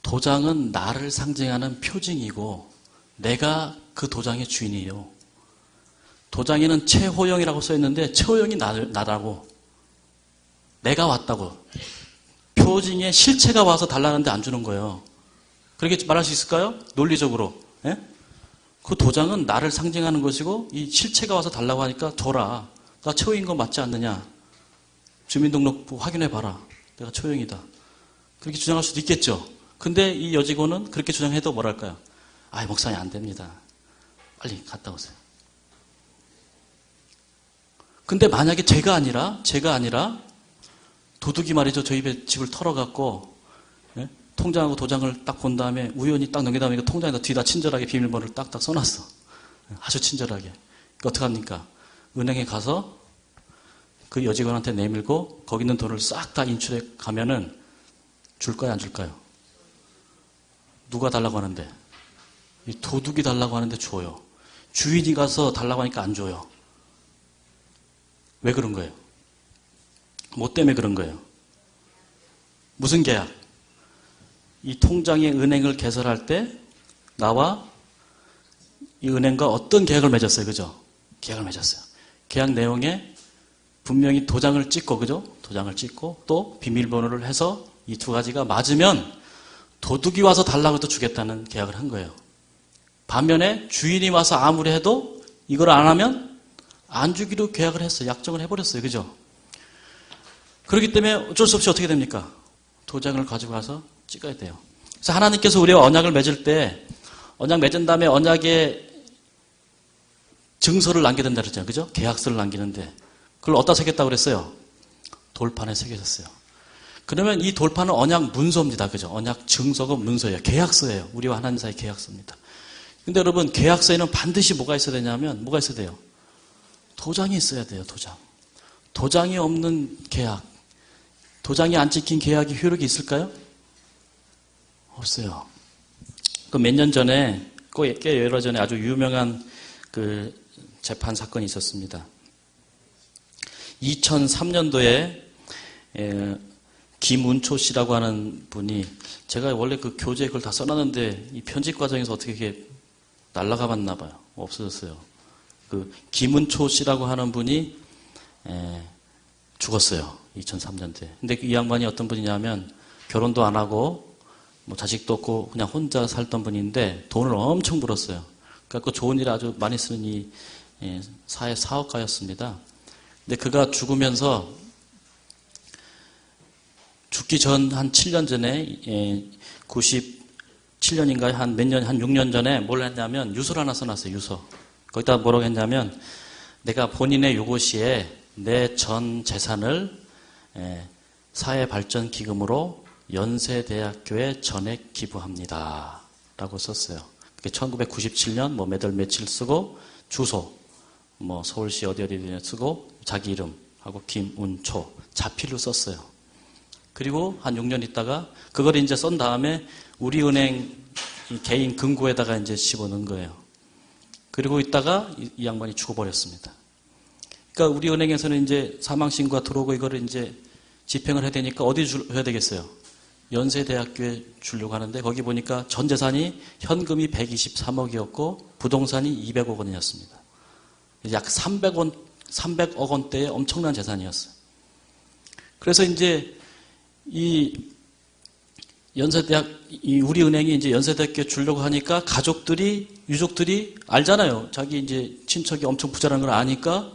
도장은 나를 상징하는 표징이고, 내가 그 도장의 주인이에요. 도장에는 최호영이라고 써있는데, 최호영이 나라고. 내가 왔다고. 표징에 실체가 와서 달라는데 안 주는 거예요. 그렇게 말할 수 있을까요? 논리적으로. 예? 그 도장은 나를 상징하는 것이고 이 실체가 와서 달라고 하니까 줘라. 나 최호인 거 맞지 않느냐. 주민등록부 확인해봐라. 내가 최호영이다. 그렇게 주장할 수도 있겠죠. 근데 이 여직원은 그렇게 주장해도 뭐랄까요? 목사님 안 됩니다. 빨리 갔다 오세요. 근데 만약에 제가 아니라 도둑이 말이죠. 저희 집을 털어갖고, 예? 통장하고 도장을 딱 본 다음에 우연히 딱 넘기다 보니까 통장에다 뒤다 친절하게 비밀번호를 딱딱 써놨어. 아주 친절하게. 어떡합니까? 은행에 가서 그 여직원한테 내밀고 거기 있는 돈을 싹 다 인출해 가면은 줄까요? 안 줄까요? 누가 달라고 하는데? 이 도둑이 달라고 하는데 줘요. 주인이 가서 달라고 하니까 안 줘요. 왜 그런 거예요? 뭐 때문에 그런 거예요? 무슨 계약? 이 통장의 은행을 개설할 때 나와 이 은행과 어떤 계약을 맺었어요? 그죠? 계약을 맺었어요. 계약 내용에 분명히 도장을 찍고, 그죠? 도장을 찍고 또 비밀번호를 해서 이 두 가지가 맞으면 도둑이 와서 달라고 해도 주겠다는 계약을 한 거예요. 반면에 주인이 와서 아무리 해도 이걸 안 하면 안 주기로 계약을 했어요. 약정을 해버렸어요. 그죠? 그렇기 때문에 어쩔 수 없이 어떻게 됩니까? 도장을 가지고 가서 찍어야 돼요. 그래서 하나님께서 우리와 언약을 맺을 때 언약 맺은 다음에 언약에 증서를 남겨야 된다 그랬잖아요. 그죠? 계약서를 남기는데 그걸 어디다 새겼다고 그랬어요? 돌판에 새겨졌어요. 그러면 이 돌판은 언약 문서입니다. 그죠? 언약 증서가 문서예요. 계약서예요. 우리와 하나님 사이 계약서입니다. 근데 여러분, 계약서에는 반드시 뭐가 있어야 되냐면, 뭐가 있어야 돼요? 도장이 있어야 돼요, 도장. 도장이 없는 계약. 도장이 안 찍힌 계약이 효력이 있을까요? 없어요. 그 몇 년 전에, 꽤 여러 전에 아주 유명한 그 재판 사건이 있었습니다. 2003년도에 김운초 씨라고 하는 분이, 제가 원래 그 교재에 그걸 다 써놨는데 이 편집 과정에서 어떻게 이렇게 날아가 봤나 봐요. 없어졌어요. 그 김운초 씨라고 하는 분이 죽었어요. 2003년도에. 근데 이 양반이 어떤 분이냐면 결혼도 안 하고 뭐 자식도 없고 그냥 혼자 살던 분인데 돈을 엄청 벌었어요. 그래서 좋은 일에 아주 많이 쓰는 이 사회 사업가였습니다. 근데 그가 죽으면서 죽기 전 한 7년 전에 97년인가요? 한 몇 년, 한 6년 전에 뭘 했냐면 유서를 하나 써놨어요. 유서. 거기다 뭐라고 했냐면 내가 본인의 요고시에 내 전 재산을 사회발전기금으로 연세대학교에 전액 기부합니다. 라고 썼어요. 그게 1997년 뭐 몇 월 며칠 쓰고 주소 뭐 서울시 어디 쓰고 자기 이름하고 김운초 자필로 썼어요. 그리고 한 6년 있다가 그걸 이제 쓴 다음에 우리은행 개인 금고에다가 이제 집어넣은 거예요. 그리고 있다가 이 양반이 죽어버렸습니다. 그러니까 우리은행에서는 이제 사망신고가 들어오고 이거를 이제 집행을 해야 되니까 어디 줘야 되겠어요? 연세대학교에 주려고 하는데 거기 보니까 전 재산이 현금이 123억이었고 부동산이 200억 원이었습니다. 약 300억 원대의 엄청난 재산이었어요. 그래서 이제 이 연세대학, 우리은행이 이제 연세대학교에 주려고 하니까 유족들이 알잖아요. 자기 이제 친척이 엄청 부자라는 걸 아니까,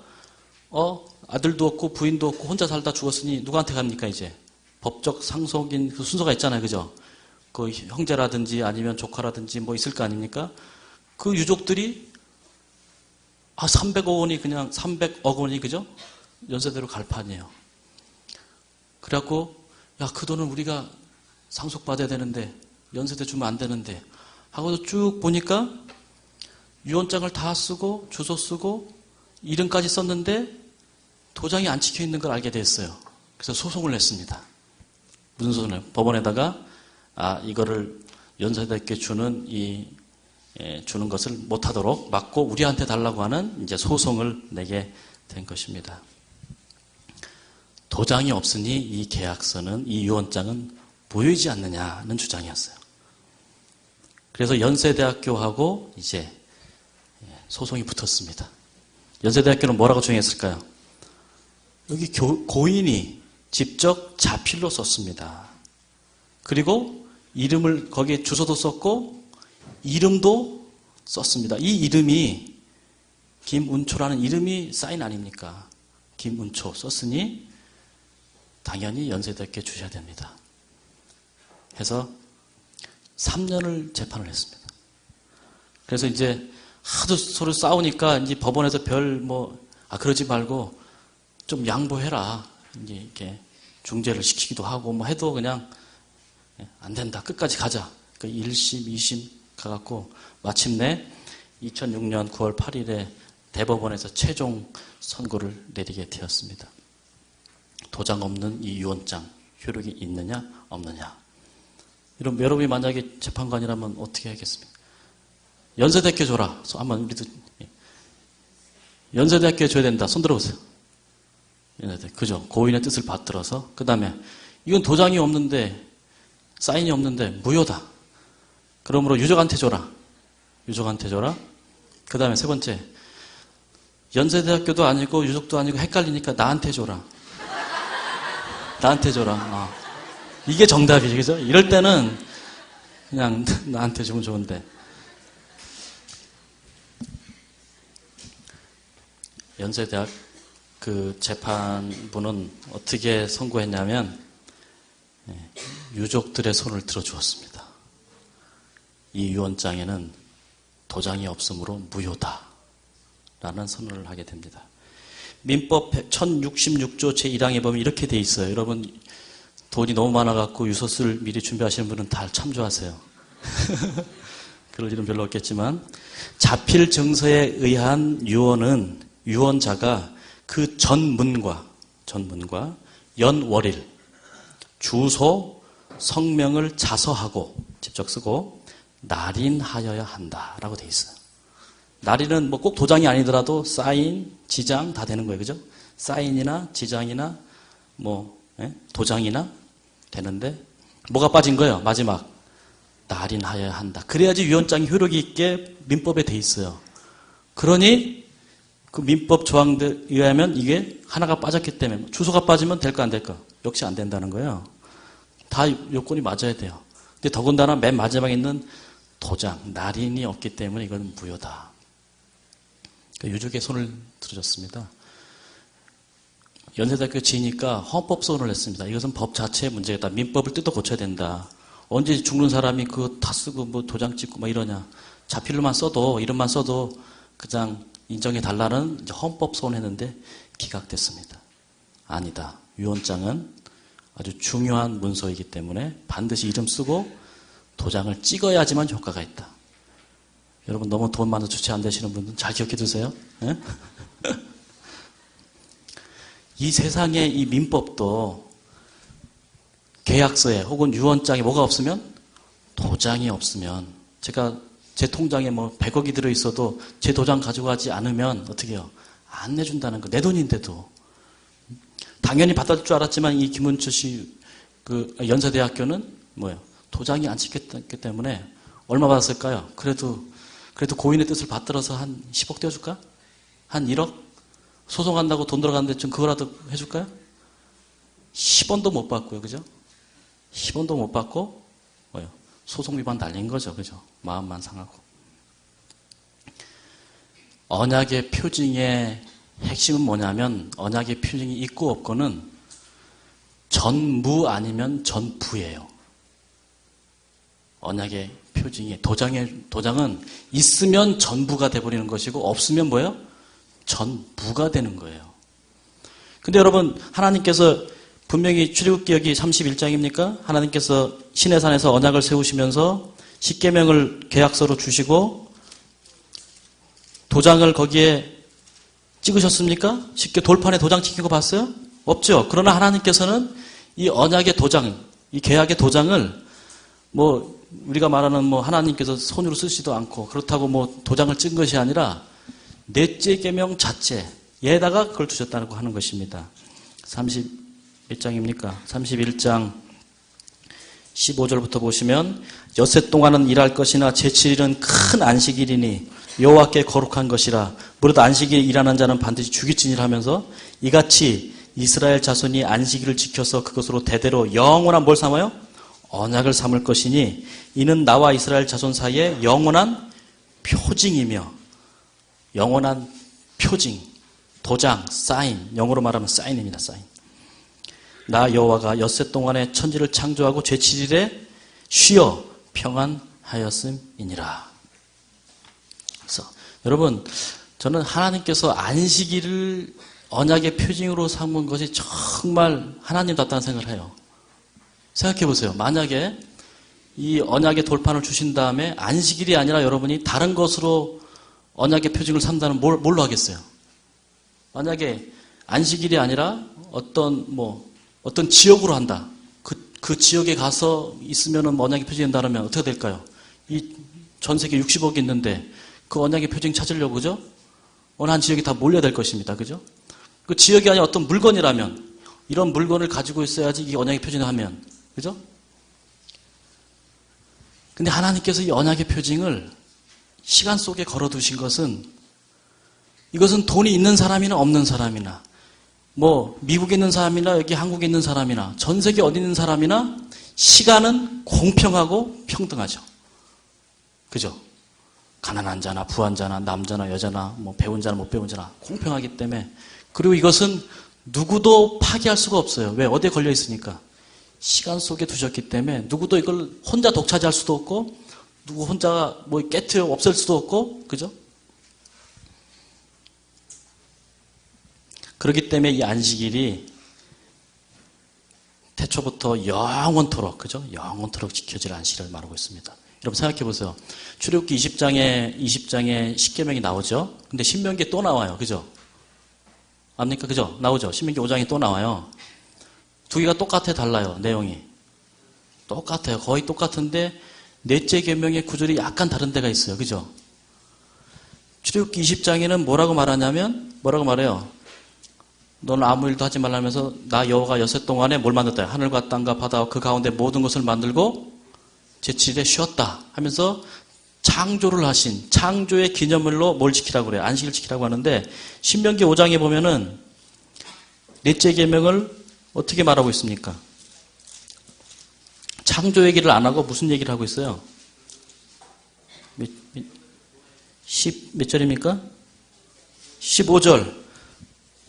아들도 없고 부인도 없고 혼자 살다 죽었으니 누구한테 갑니까, 이제? 법적 상속인 그 순서가 있잖아요. 그죠? 그 형제라든지 아니면 조카라든지 뭐 있을 거 아닙니까? 그 유족들이, 300억 원이 그냥 300억 원이 그죠? 연세대로 갈 판이에요. 그래갖고, 야, 그 돈은 우리가 상속받아야 되는데 연세대 주면 안 되는데 하고서 쭉 보니까 유언장을 다 쓰고 주소 쓰고 이름까지 썼는데 도장이 안 찍혀 있는 걸 알게 됐어요. 그래서 소송을 냈습니다. 무슨 소송을? 법원에다가 이거를 연세대학교에 주는 것을 못하도록 막고 우리한테 달라고 하는 이제 소송을 내게 된 것입니다. 도장이 없으니 이 계약서는, 이 유언장은 무효이지 않느냐는 주장이었어요. 그래서 연세대학교하고 이제 소송이 붙었습니다. 연세대학교는 뭐라고 주장했을까요? 여기 고인이 직접 자필로 썼습니다. 그리고 이름을 거기에 주소도 썼고 이름도 썼습니다. 이 이름이 김운초라는 이름이 사인 아닙니까? 김운초 썼으니 당연히 연세대학교에 주셔야 됩니다. 해서 3년을 재판을 했습니다. 그래서 이제 하도 서로 싸우니까 이제 법원에서 그러지 말고 좀 양보해라. 이제 이렇게 중재를 시키기도 하고 뭐 해도 그냥 안 된다. 끝까지 가자. 그 1심, 2심 가갖고 마침내 2006년 9월 8일에 대법원에서 최종 선고를 내리게 되었습니다. 도장 없는 이 유언장 효력이 있느냐 없느냐. 여러분이 만약에 재판관이라면 어떻게 하겠습니까? 연세대학교 줘라. 한번 우리도 연세대학교에 줘야 된다. 손 들어보세요. 그죠? 고인의 뜻을 받들어서 그 다음에 이건 도장이 없는데 사인이 없는데 무효다. 그러므로 유족한테 줘라. 유족한테 줘라. 그 다음에 세 번째 연세대학교도 아니고 유족도 아니고 헷갈리니까 나한테 줘라. 나한테 줘라. 이게 정답이죠. 그죠? 이럴 때는 그냥 나한테 주면 좋은데. 연세대학 그 재판부는 어떻게 선고했냐면 유족들의 손을 들어주었습니다. 이 유언장에는 도장이 없으므로 무효다라는 선언을 하게 됩니다. 민법 1066조 제1항에 보면 이렇게 돼 있어요. 여러분 돈이 너무 많아갖고 유서를 미리 준비하시는 분은 다 참조하세요. 그럴 일은 별로 없겠지만 자필 증서에 의한 유언은 유언자가 그 전문과 연월일, 주소, 성명을 자서하고 직접 쓰고 날인하여야 한다라고 돼 있어요. 날인은 뭐 꼭 도장이 아니더라도 사인, 지장 다 되는 거예요. 그죠? 사인이나 지장이나 도장이나 되는데 뭐가 빠진 거예요? 마지막 날인하여야 한다. 그래야지 유언장이 효력이 있게 민법에 돼 있어요. 그러니 그 민법 조항들에 의하면 이게 하나가 빠졌기 때문에 주소가 빠지면 될까 안 될까? 역시 안 된다는 거예요. 다 요건이 맞아야 돼요. 근데 더군다나 맨 마지막에 있는 도장, 날인이 없기 때문에 이건 무효다. 그러니까 유족의 손을 들어줬습니다. 연세대학교 지니까 헌법소원을 했습니다. 이것은 법 자체의 문제겠다. 민법을 뜯어 고쳐야 된다. 언제 죽는 사람이 그거 다 쓰고 뭐 도장 찍고 막 이러냐. 자필로만 써도, 이름만 써도 그냥 인정해 달라는 헌법소원 했는데 기각됐습니다. 아니다. 유언장은 아주 중요한 문서이기 때문에 반드시 이름 쓰고 도장을 찍어야지만 효과가 있다. 여러분 너무 돈 많아서 주체 안 되시는 분들은 잘 기억해 두세요. 네? 이 세상의 이 민법도 계약서에 혹은 유언장에 뭐가 없으면 도장이 없으면 제가 제 통장에 뭐 100억이 들어있어도 제 도장 가지고 가지 않으면 어떻게 해요? 안 내준다는 거. 내 돈인데도. 당연히 받아줄 줄 알았지만 이 김은철 씨 그 연세대학교는 뭐예요? 도장이 안 찍혔기 때문에 얼마 받았을까요? 그래도 고인의 뜻을 받들어서 한 10억 떼어줄까? 한 1억? 소송한다고 돈 들어갔는데 좀 그거라도 해줄까요? 10원도 못 받고요. 그죠? 10원도 못 받고 뭐예요? 소송 위반 날린 거죠. 그죠? 마음만 상하고. 언약의 표징의 핵심은 뭐냐면 언약의 표징이 있고 없고는 전무 아니면 전부예요. 언약의 표징이 도장은 있으면 전부가 돼버리는 것이고 없으면 뭐예요? 전부가 되는 거예요. 근데 여러분 하나님께서 분명히 출애굽기여기 31장입니까? 하나님께서 시내산에서 언약을 세우시면서 십계명을 계약서로 주시고 도장을 거기에 찍으셨습니까? 쉽게 돌판에 도장 찍힌 거 봤어요? 없죠. 그러나 하나님께서는 이 언약의 도장, 이 계약의 도장을 뭐 우리가 말하는 뭐 하나님께서 손으로 쓰시도 않고 그렇다고 뭐 도장을 찍은 것이 아니라 넷째 계명 자체에다가 그걸 두셨다고 하는 것입니다. 31장입니까? 31장 15절부터 보시면 엿새 동안은 일할 것이나 제7일은 큰 안식일이니 여호와께 거룩한 것이라. 무릇 안식일에 일하는 자는 반드시 죽일지니라 하면서 이같이 이스라엘 자손이 안식일을 지켜서 그것으로 대대로 영원한 뭘 삼아요? 언약을 삼을 것이니 이는 나와 이스라엘 자손 사이에 영원한 표징이며 영원한 표징, 도장, 사인, 영어로 말하면 사인입니다. 사인. 나 여호와가 엿새 동안에 천지를 창조하고 제7일에 쉬어 평안하였음이니라. 그래서 여러분 저는 하나님께서 안식일을 언약의 표징으로 삼은 것이 정말 하나님답다는 생각을 해요. 생각해 보세요. 만약에 이 언약의 돌판을 주신 다음에 안식일이 아니라 여러분이 다른 것으로 언약의 표징을 삼다면 뭘로 하겠어요? 만약에 안식일이 아니라 어떤 지역으로 한다. 그 지역에 가서 있으면은 언약의 표징이 된다면 어떻게 될까요? 이 전 세계 60억이 있는데 그 언약의 표징 찾으려고 그죠? 어느 한 지역이 다 몰려야 될 것입니다. 그죠? 그 지역이 아니라 어떤 물건이라면 이런 물건을 가지고 있어야지 이 언약의 표징을 하면 그죠? 근데 하나님께서 이 언약의 표징을 시간 속에 걸어두신 것은 이것은 돈이 있는 사람이나 없는 사람이나 뭐 미국에 있는 사람이나 여기 한국에 있는 사람이나 전 세계 어디 있는 사람이나 시간은 공평하고 평등하죠. 그죠? 가난한 자나 부한 자나 남자나 여자나 뭐 배운 자나 못 배운 자나 공평하기 때문에 그리고 이것은 누구도 파기할 수가 없어요. 왜? 어디에 걸려 있으니까. 시간 속에 두셨기 때문에 누구도 이걸 혼자 독차지할 수도 없고 누구 혼자 뭐 깨트려 없앨 수도 없고, 그죠? 그렇기 때문에 이 안식일이 태초부터 영원토록, 그죠? 영원토록 지켜질 안식일을 말하고 있습니다. 여러분 생각해 보세요. 출애굽기 20장에 십계명이 나오죠? 근데 신명기에 또 나와요. 그죠? 압니까? 그죠? 나오죠? 신명기 5장에 또 나와요. 두 개가 똑같아, 달라요, 내용이. 똑같아요. 거의 똑같은데 넷째 계명의 구절이 약간 다른 데가 있어요. 그죠? 출애굽기 20장에는 뭐라고 말하냐면, 뭐라고 말해요? 너는 아무 일도 하지 말라면서 나 여호와가 여섯 동안에 뭘 만들었다? 하늘과 땅과 바다와 그 가운데 모든 것을 만들고 제7일에 쉬었다 하면서 창조를 하신 창조의 기념일로 뭘 지키라고 그래요? 안식일 지키라고 하는데 신명기 5장에 보면은 넷째 계명을 어떻게 말하고 있습니까? 창조 얘기를 안 하고 무슨 얘기를 하고 있어요? 몇 절입니까? 15절.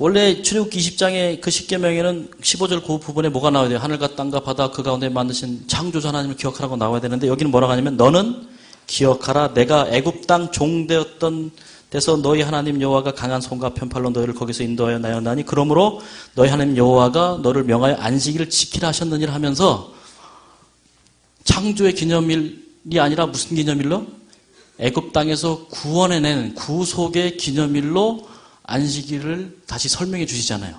원래 출애굽기 20장의 그 십계명에는 15절 그 부분에 뭐가 나와야 돼요? 하늘과 땅과 바다 그 가운데 만드신 창조주 하나님을 기억하라고 나와야 되는데 여기는 뭐라고 하냐면 너는 기억하라 내가 애굽 땅 종되었던 데서 너희 하나님 여호와가 강한 손과 편팔로 너희를 거기서 인도하여 나였나니 그러므로 너희 하나님 여호와가 너를 명하여 안식일을 지키라 하셨느니라 하면서 창조의 기념일이 아니라 무슨 기념일로? 애굽 땅에서 구원해낸 구속의 기념일로 안식일을 다시 설명해 주시잖아요.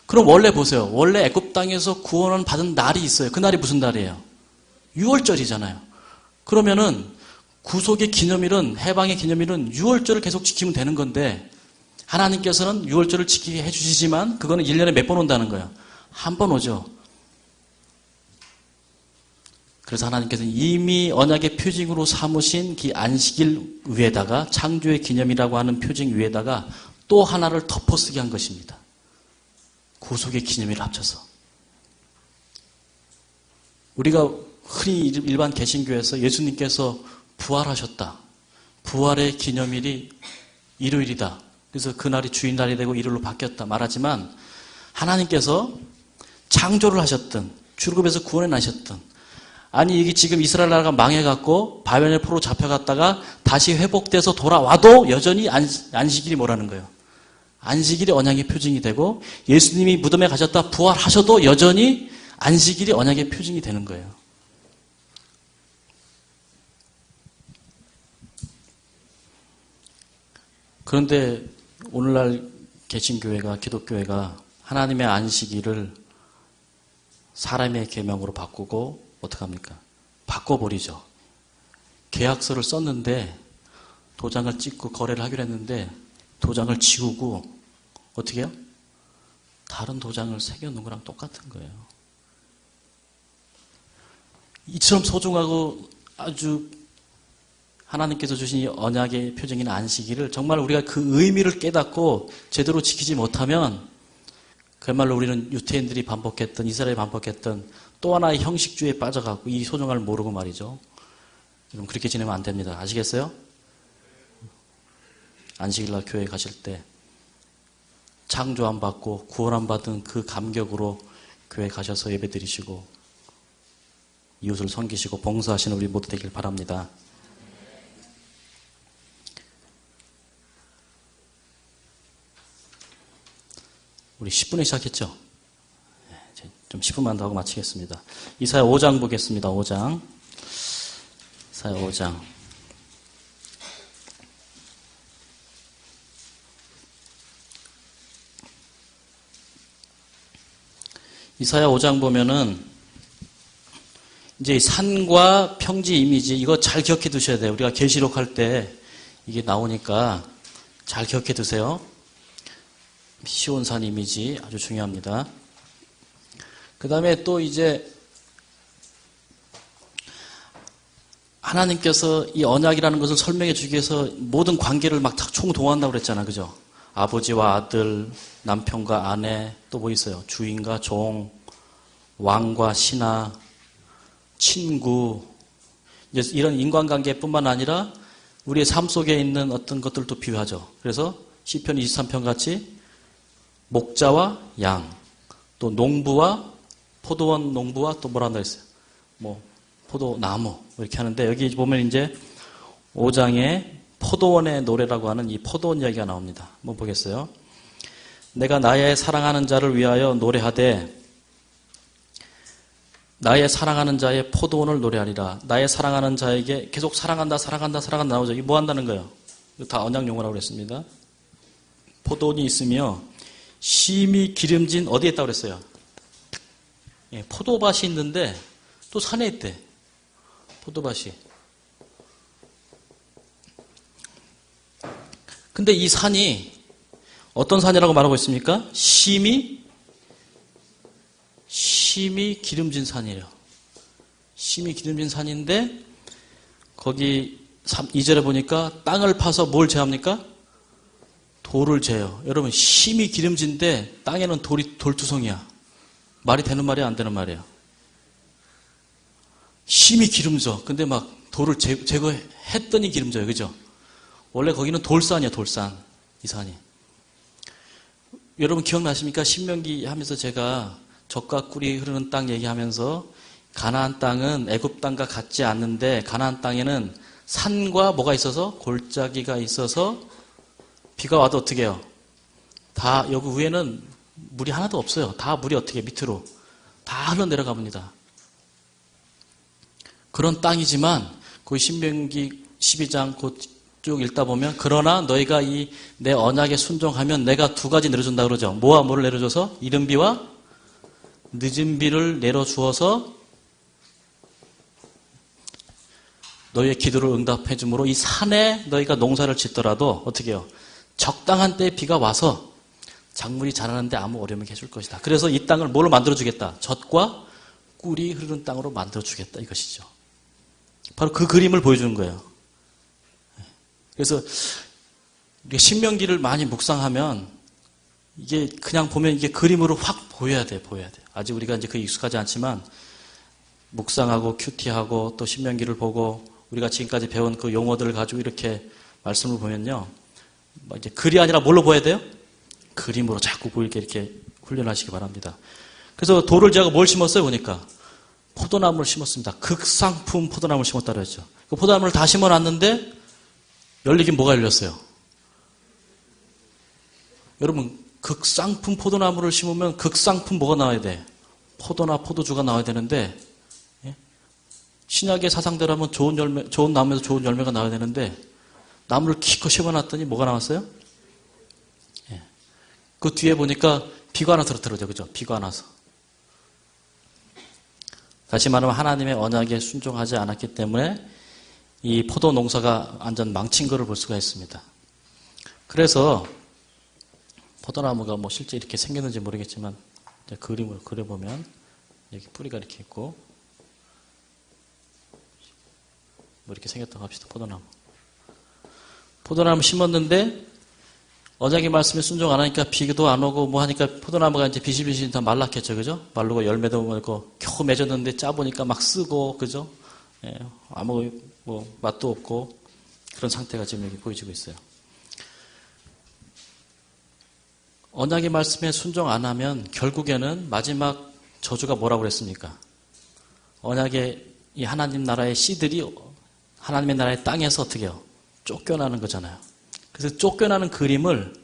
그럼 원래 보세요. 원래 애굽 땅에서 구원을 받은 날이 있어요. 그 날이 무슨 날이에요? 6월절이잖아요. 그러면은 구속의 기념일은 해방의 기념일은 6월절을 계속 지키면 되는 건데 하나님께서는 6월절을 지키게 해주시지만 그거는 1년에 몇 번 온다는 거예요. 한 번 오죠. 그래서 하나님께서는 이미 언약의 표징으로 삼으신 그 안식일 위에다가 창조의 기념이라고 하는 표징 위에다가 또 하나를 덮어쓰게 한 것입니다. 구속의 기념일을 합쳐서. 우리가 흔히 일반 개신교에서 예수님께서 부활하셨다. 부활의 기념일이 일요일이다. 그래서 그날이 주일날이 되고 일요일로 바뀌었다 말하지만 하나님께서 창조를 하셨든 출애굽에서 구원해 나셨든 아니 이게 지금 이스라엘 나라가 망해갖고 바벨론의 포로 잡혀갔다가 다시 회복돼서 돌아와도 여전히 안식일이 뭐라는 거예요. 안식일이 언약의 표징이 되고 예수님이 무덤에 가셨다 부활하셔도 여전히 안식일이 언약의 표징이 되는 거예요. 그런데 오늘날 개신교회가 기독교회가 하나님의 안식일을 사람의 계명으로 바꾸고 어떡합니까? 바꿔버리죠. 계약서를 썼는데 도장을 찍고 거래를 하기로 했는데 도장을 지우고 어떻게 해요? 다른 도장을 새겨놓은 거랑 똑같은 거예요. 이처럼 소중하고 아주 하나님께서 주신 이 언약의 표징인 안식일을 정말 우리가 그 의미를 깨닫고 제대로 지키지 못하면 그야말로 우리는 유태인들이 반복했던 이스라엘이 반복했던 또 하나의 형식주의에 빠져가고 이 소중함을 모르고 말이죠. 여러분 그렇게 지내면 안 됩니다. 아시겠어요? 안식일날 교회에 가실 때 창조 안 받고 구원 안 받은 그 감격으로 교회에 가셔서 예배 드리시고 이웃을 섬기시고 봉사하시는 우리 모두 되길 바랍니다. 우리 10분에 시작했죠? 좀 10분만 더 하고 마치겠습니다. 이사야 5장 보겠습니다. 5장. 이사야 5장. 이사야 5장 보면은 이제 산과 평지 이미지 이거 잘 기억해 두셔야 돼요. 우리가 계시록 할 때 이게 나오니까 잘 기억해 두세요. 시온산 이미지 아주 중요합니다. 그 다음에 또 이제 하나님께서 이 언약이라는 것을 설명해 주기 위해서 모든 관계를 막 총동원한다고 그랬잖아. 그죠? 아버지와 아들, 남편과 아내, 또 뭐 있어요? 주인과 종, 왕과 신하, 친구. 이제 이런 인간관계뿐만 아니라 우리의 삶 속에 있는 어떤 것들도 비유하죠. 그래서 시편 23편 같이 목자와 양, 또 농부와 포도원 농부와 또 뭐라 한다 했어요? 뭐 포도나무 이렇게 하는데 여기 보면 이제 5장에 포도원의 노래라고 하는 이 포도원 이야기가 나옵니다. 한번 보겠어요. 내가 나의 사랑하는 자를 위하여 노래하되 나의 사랑하는 자의 포도원을 노래하리라. 나의 사랑하는 자에게 계속 사랑한다 나오죠. 이게 뭐 한다는 거예요? 이거 다 언약 용어라고 그랬습니다. 포도원이 있으며 심히 기름진 어디에 있다고 그랬어요? 예, 포도밭이 있는데 또 산에 있대. 포도밭이. 근데 이 산이 어떤 산이라고 말하고 있습니까? 심히 기름진 산이래요. 심히 기름진 산인데 거기 2절에 보니까 땅을 파서 뭘 제합니까? 돌을 재요. 여러분 심히 기름진데 땅에는 돌투성이야. 말이 되는 말이야 안 되는 말이야? 심히 기름져. 근데 막 돌을 제거했더니 기름져요. 그죠? 원래 거기는 돌산이야 돌산. 이 산이. 여러분 기억나십니까? 신명기 하면서 제가 젖과 꿀이 흐르는 땅 얘기하면서 가나안 땅은 애굽 땅과 같지 않는데 가나안 땅에는 산과 뭐가 있어서 골짜기가 있어서 비가 와도 어떻게 해요? 다 여기 위에는 물이 하나도 없어요. 다 물이 어떻게 밑으로 다 흘러내려가 봅니다. 그런 땅이지만 그 신명기 12장 쭉 읽다 보면 그러나 너희가 이 내 언약에 순종하면 내가 두 가지 내려준다 그러죠. 뭐와 뭐를 내려줘서? 이른 비와 늦은 비를 내려주어서 너희의 기도를 응답해 주므로 이 산에 너희가 농사를 짓더라도 어떻게 해요? 적당한 때에 비가 와서 작물이 자라는데 아무 어려움이 없게 해줄 것이다. 그래서 이 땅을 뭘로 만들어주겠다? 젖과 꿀이 흐르는 땅으로 만들어주겠다 이것이죠. 바로 그 그림을 보여주는 거예요. 그래서 신명기를 많이 묵상하면 이게 그냥 보면 이게 그림으로 확 보여야 돼. 아직 우리가 이제 그 익숙하지 않지만 묵상하고 큐티하고 또 신명기를 보고 우리가 지금까지 배운 그 용어들을 가지고 이렇게 말씀을 보면요. 이제 글이 아니라 뭘로 보여야 돼요? 그림으로 자꾸 보이게 이렇게 훈련하시기 바랍니다. 그래서 돌을 제가 뭘 심었어요? 보니까 포도나무를 심었습니다. 극상품 포도나무를 심었다고 했죠. 그 포도나무를 다 심어놨는데 열리긴 뭐가 열렸어요? 여러분 극상품 포도나무를 심으면 극상품 뭐가 나와야 돼? 포도나 포도주가 나와야 되는데 예? 신약의 사상대로 하면 좋은 나무에서 좋은 열매가 나와야 되는데 나무를 기껏 심어놨더니 뭐가 나왔어요? 예. 그 뒤에 보니까 비가 하나 들어오죠. 그죠? 비가 나서. 다시 말하면 하나님의 언약에 순종하지 않았기 때문에 이 포도 농사가 완전 망친 것을 볼 수가 있습니다. 그래서 포도나무가 뭐 실제 이렇게 생겼는지 모르겠지만 그림을 그려보면 여기 뿌리가 이렇게 있고 뭐 이렇게 생겼다고 합시다. 포도나무 심었는데 언약의 말씀에 순종 안 하니까 비도 안 오고 뭐 하니까 포도나무가 이제 비실비실 다 말랐겠죠. 그죠? 말르고 열매도 없고 겨우 맺었는데 짜보니까 막 쓰고 그죠? 예, 아무 뭐 맛도 없고 그런 상태가 지금 여기 보여지고 있어요. 언약의 말씀에 순종 안 하면 결국에는 마지막 저주가 뭐라고 그랬습니까? 언약의 이 하나님 나라의 씨들이 하나님의 나라의 땅에서 어떻게 해요? 쫓겨나는 거잖아요. 그래서 쫓겨나는 그림을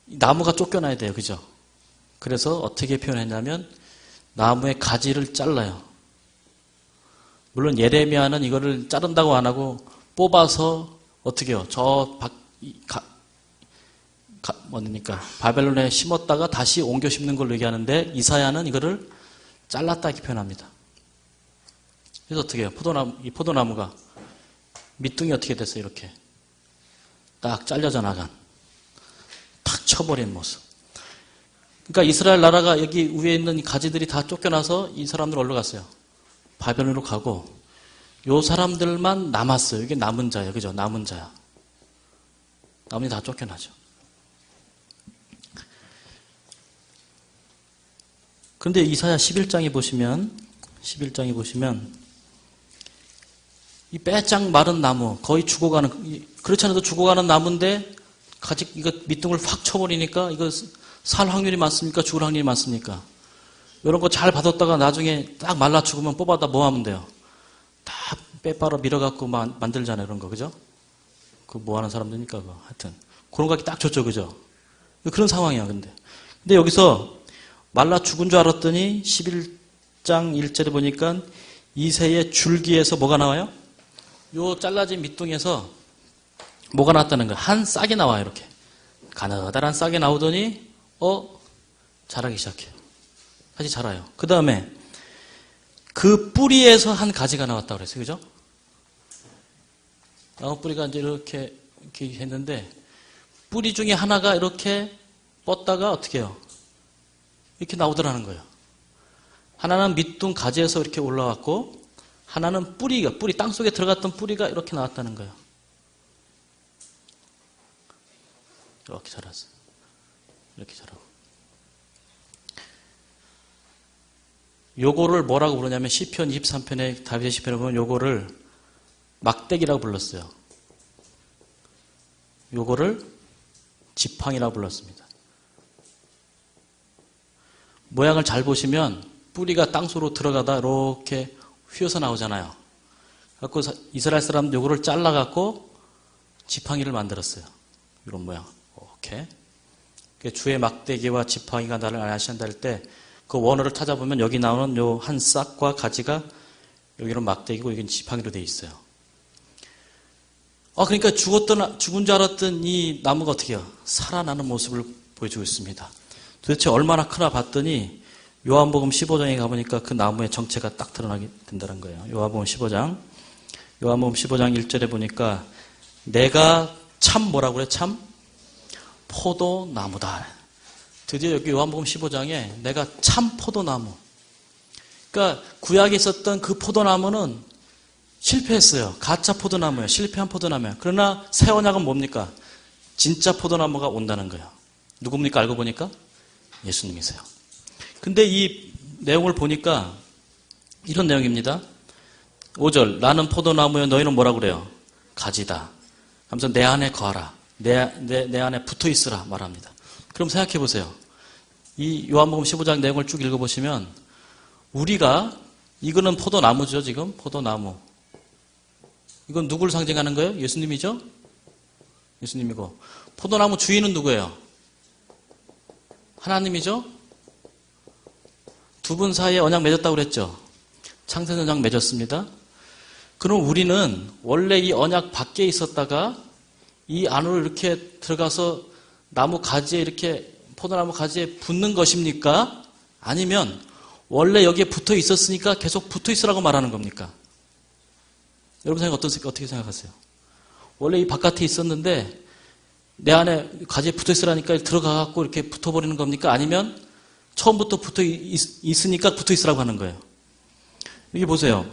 나무가 쫓겨나야 돼요. 그죠? 그래서 어떻게 표현했냐면 나무의 가지를 잘라요. 물론 예레미야는 이거를 자른다고 안 하고 뽑아서 어떻게 해요? 뭐니까 바벨론에 심었다가 다시 옮겨 심는 걸로 얘기하는데 이사야는 이거를 잘랐다 이렇게 표현합니다. 그래서 어떻게 해요? 이 포도나무가 밑둥이 어떻게 됐어요? 이렇게 딱 잘려져 나간 탁 쳐버린 모습. 그러니까 이스라엘 나라가 여기 위에 있는 이 가지들이 다 쫓겨나서 이 사람들 어디로 갔어요? 바벨론으로 가고 요 사람들만 남았어요. 이게 남은 자예요. 그죠? 남은 자야. 나머지 다 쫓겨나죠. 그런데 이사야 11장에 보시면 이 빼짝 마른 나무, 거의 죽어가는, 그렇지 않아도 죽어가는 나무인데, 이거 밑둥을 확 쳐버리니까, 이거 살 확률이 많습니까? 죽을 확률이 많습니까? 이런 거 잘 받았다가 나중에 딱 말라 죽으면 뽑아다 뭐 하면 돼요? 다 빼빨아 밀어갖고 만들잖아요. 이런 거. 그죠? 그 뭐 하는 사람들입니까? 그거. 하여튼. 그런 거 딱 좋죠. 그죠? 그런 상황이야. 근데 여기서 말라 죽은 줄 알았더니 11장 1절에 보니까 이새의 줄기에서 뭐가 나와요? 요 잘라진 밑둥에서 뭐가 나왔다는 거야? 한 싹이 나와요. 이렇게. 가느다란 싹이 나오더니 자라기 시작해요. 다시 자라요. 그 다음에 그 뿌리에서 한 가지가 나왔다고 그랬어요. 그죠? 나무 뿌리가 이제 이렇게 했는데 뿌리 중에 하나가 이렇게 뻗다가 어떻게 해요? 이렇게 나오더라는 거예요. 하나는 밑둥 가지에서 이렇게 올라왔고 하나는 뿌리 땅속에 들어갔던 뿌리가 이렇게 나왔다는 거예요. 이렇게 자랐어요. 이렇게 자라고. 요거를 뭐라고 부르냐면 시편 23편에 다윗의 시편에 보면 요거를 막대기라고 불렀어요. 요거를 지팡이라고 불렀습니다. 모양을 잘 보시면 뿌리가 땅속으로 들어가다 이렇게 휘어서 나오잖아요. 그래서 이스라엘 사람들 요거를 잘라갖고 지팡이를 만들었어요. 이런 모양. 이렇게. 주의 막대기와 지팡이가 나를 안하신다 할 때 그 원어를 찾아보면 여기 나오는 요 한 싹과 가지가 여기는 막대기고 여기는 지팡이로 되어 있어요. 그러니까 죽은 줄 알았던 이 나무가 어떻게 해요? 살아나는 모습을 보여주고 있습니다. 도대체 얼마나 크나 봤더니 요한복음 15장에 가보니까 그 나무의 정체가 딱 드러나게 된다는 거예요. 요한복음 15장 1절에 보니까 내가 참 뭐라고 그래? 참 포도나무다. 드디어 여기 요한복음 15장에 내가 참 포도나무. 그러니까 구약에 있었던 그 포도나무는 실패했어요. 가짜 포도나무예요. 실패한 포도나무예요. 그러나 새 언약은 뭡니까? 진짜 포도나무가 온다는 거예요. 누굽니까? 알고 보니까 예수님이세요. 근데 이 내용을 보니까 이런 내용입니다. 5절 나는 포도나무여 너희는 뭐라고 그래요? 가지다. 하면서 내 안에 거하라. 내 안에 붙어 있으라 말합니다. 그럼 생각해 보세요. 이 요한복음 15장 내용을 쭉 읽어보시면 우리가 이거는 포도나무죠. 지금 포도나무. 이건 누구를 상징하는 거예요? 예수님이죠? 예수님이고 포도나무 주인은 누구예요? 하나님이죠? 두 분 사이에 언약 맺었다고 그랬죠? 창세전 언약 맺었습니다. 그럼 우리는 원래 이 언약 밖에 있었다가 이 안으로 이렇게 들어가서 나무 가지에 이렇게 포도나무 가지에 붙는 것입니까? 아니면 원래 여기에 붙어 있었으니까 계속 붙어 있으라고 말하는 겁니까? 여러분 생각 어떻게 생각하세요? 원래 이 바깥에 있었는데 내 안에 가지에 붙어 있으라니까 들어가갖고 이렇게 붙어버리는 겁니까? 아니면 처음부터 붙어 있으니까 붙어 있으라고 하는 거예요. 여기 보세요.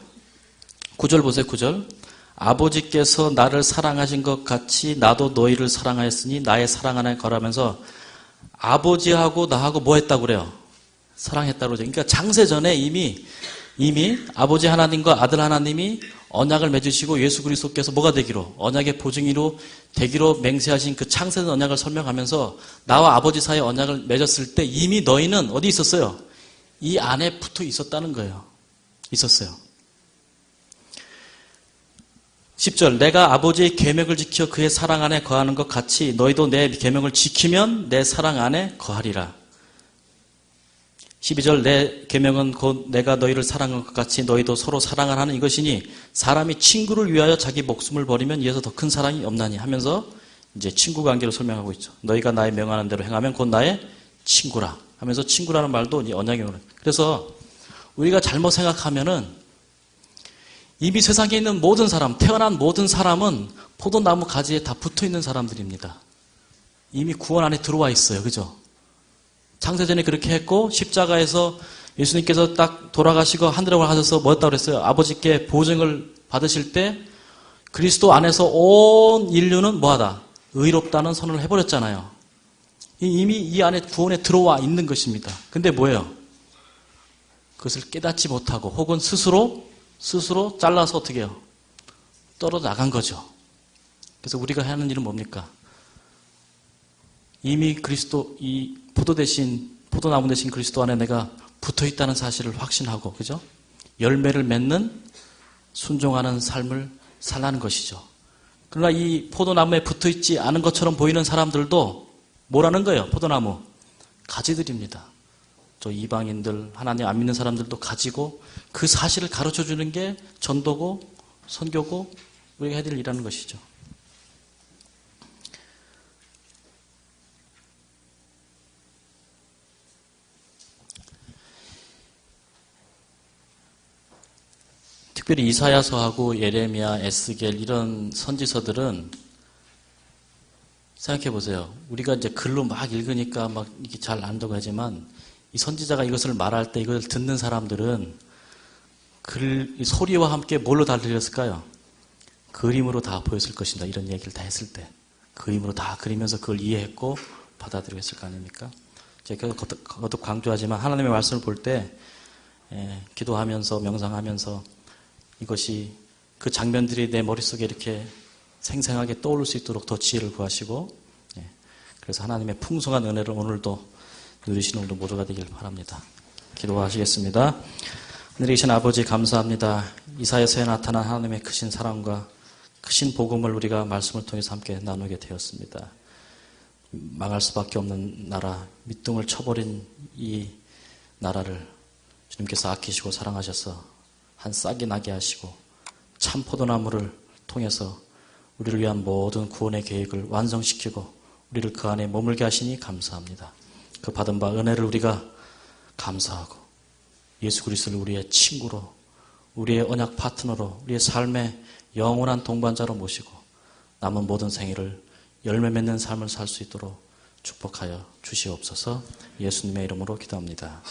9절 보세요. 9절. 아버지께서 나를 사랑하신 것 같이 나도 너희를 사랑하였으니 나의 사랑 안에 거라면서 아버지하고 나하고 뭐 했다고 그래요? 사랑했다고 그러죠. 그러니까 창세전에 이미 아버지 하나님과 아들 하나님이 언약을 맺으시고 예수 그리스도께서 뭐가 되기로? 언약의 보증이로 되기로 맹세하신 그 창세전 언약을 설명하면서 나와 아버지 사이에 언약을 맺었을 때 이미 너희는 어디 있었어요? 이 안에 붙어 있었다는 거예요. 있었어요. 10절 내가 아버지의 계명을 지켜 그의 사랑 안에 거하는 것 같이 너희도 내 계명을 지키면 내 사랑 안에 거하리라. 12절 내 계명은 곧 내가 너희를 사랑한 것 같이 너희도 서로 사랑을 하는 이것이니 사람이 친구를 위하여 자기 목숨을 버리면 이에서 더 큰 사랑이 없나니 하면서 이제 친구 관계로 설명하고 있죠. 너희가 나의 명하는 대로 행하면 곧 나의 친구라 하면서 친구라는 말도 이 언약의 말이에요. 그래서 우리가 잘못 생각하면은 이미 세상에 있는 모든 사람, 태어난 모든 사람은 포도나무 가지에 다 붙어 있는 사람들입니다. 이미 구원 안에 들어와 있어요. 그죠? 창세전에 그렇게 했고 십자가에서 예수님께서 딱 돌아가시고 하늘에 올라가셔서 뭐였다고 그랬어요? 아버지께 보증을 받으실 때 그리스도 안에서 온 인류는 뭐하다? 의롭다는 선언을 해버렸잖아요. 이미 이 안에 구원에 들어와 있는 것입니다. 근데 뭐예요? 그것을 깨닫지 못하고 혹은 스스로 잘라서 어떻게 해요? 떨어져 나간 거죠. 그래서 우리가 하는 일은 뭡니까? 이미 그리스도, 이 포도나무 대신 그리스도 안에 내가 붙어 있다는 사실을 확신하고, 그죠? 열매를 맺는 순종하는 삶을 살라는 것이죠. 그러나 이 포도나무에 붙어 있지 않은 것처럼 보이는 사람들도 뭐라는 거예요? 포도나무. 가지들입니다. 저 이방인들, 하나님 안 믿는 사람들도 가지고 그 사실을 가르쳐 주는 게 전도고, 선교고, 우리가 해야 될 일이라는 것이죠. 특별히 이사야서하고 예레미야, 에스겔 이런 선지서들은 생각해 보세요. 우리가 이제 글로 막 읽으니까 막 이게 잘 안다고 하지만 이 선지자가 이것을 말할 때 이걸 듣는 사람들은 소리와 함께 뭘로 다 들렸을까요? 그림으로 다 보였을 것이다. 이런 얘기를 다 했을 때 그림으로 다 그리면서 그걸 이해했고 받아들이고 했을 거 아닙니까? 제가 거듭 강조하지만 하나님의 말씀을 볼 때 기도하면서 명상하면서 이것이 그 장면들이 내 머릿속에 이렇게 생생하게 떠오를 수 있도록 더 지혜를 구하시고, 그래서 하나님의 풍성한 은혜를 오늘도 누리시는 우리 모두가 되길 바랍니다. 기도하시겠습니다. 하늘에 계신 아버지 감사합니다. 이사야서에 나타난 하나님의 크신 사랑과 크신 복음을 우리가 말씀을 통해서 함께 나누게 되었습니다. 망할 수밖에 없는 나라, 밑둥을 쳐버린 이 나라를 주님께서 아끼시고 사랑하셔서 한 싹이 나게 하시고 참 포도나무를 통해서 우리를 위한 모든 구원의 계획을 완성시키고 우리를 그 안에 머물게 하시니 감사합니다. 그 받은 바 은혜를 우리가 감사하고 예수 그리스도를 우리의 친구로, 우리의 언약 파트너로, 우리의 삶의 영원한 동반자로 모시고 남은 모든 생애를 열매 맺는 삶을 살 수 있도록 축복하여 주시옵소서. 예수님의 이름으로 기도합니다.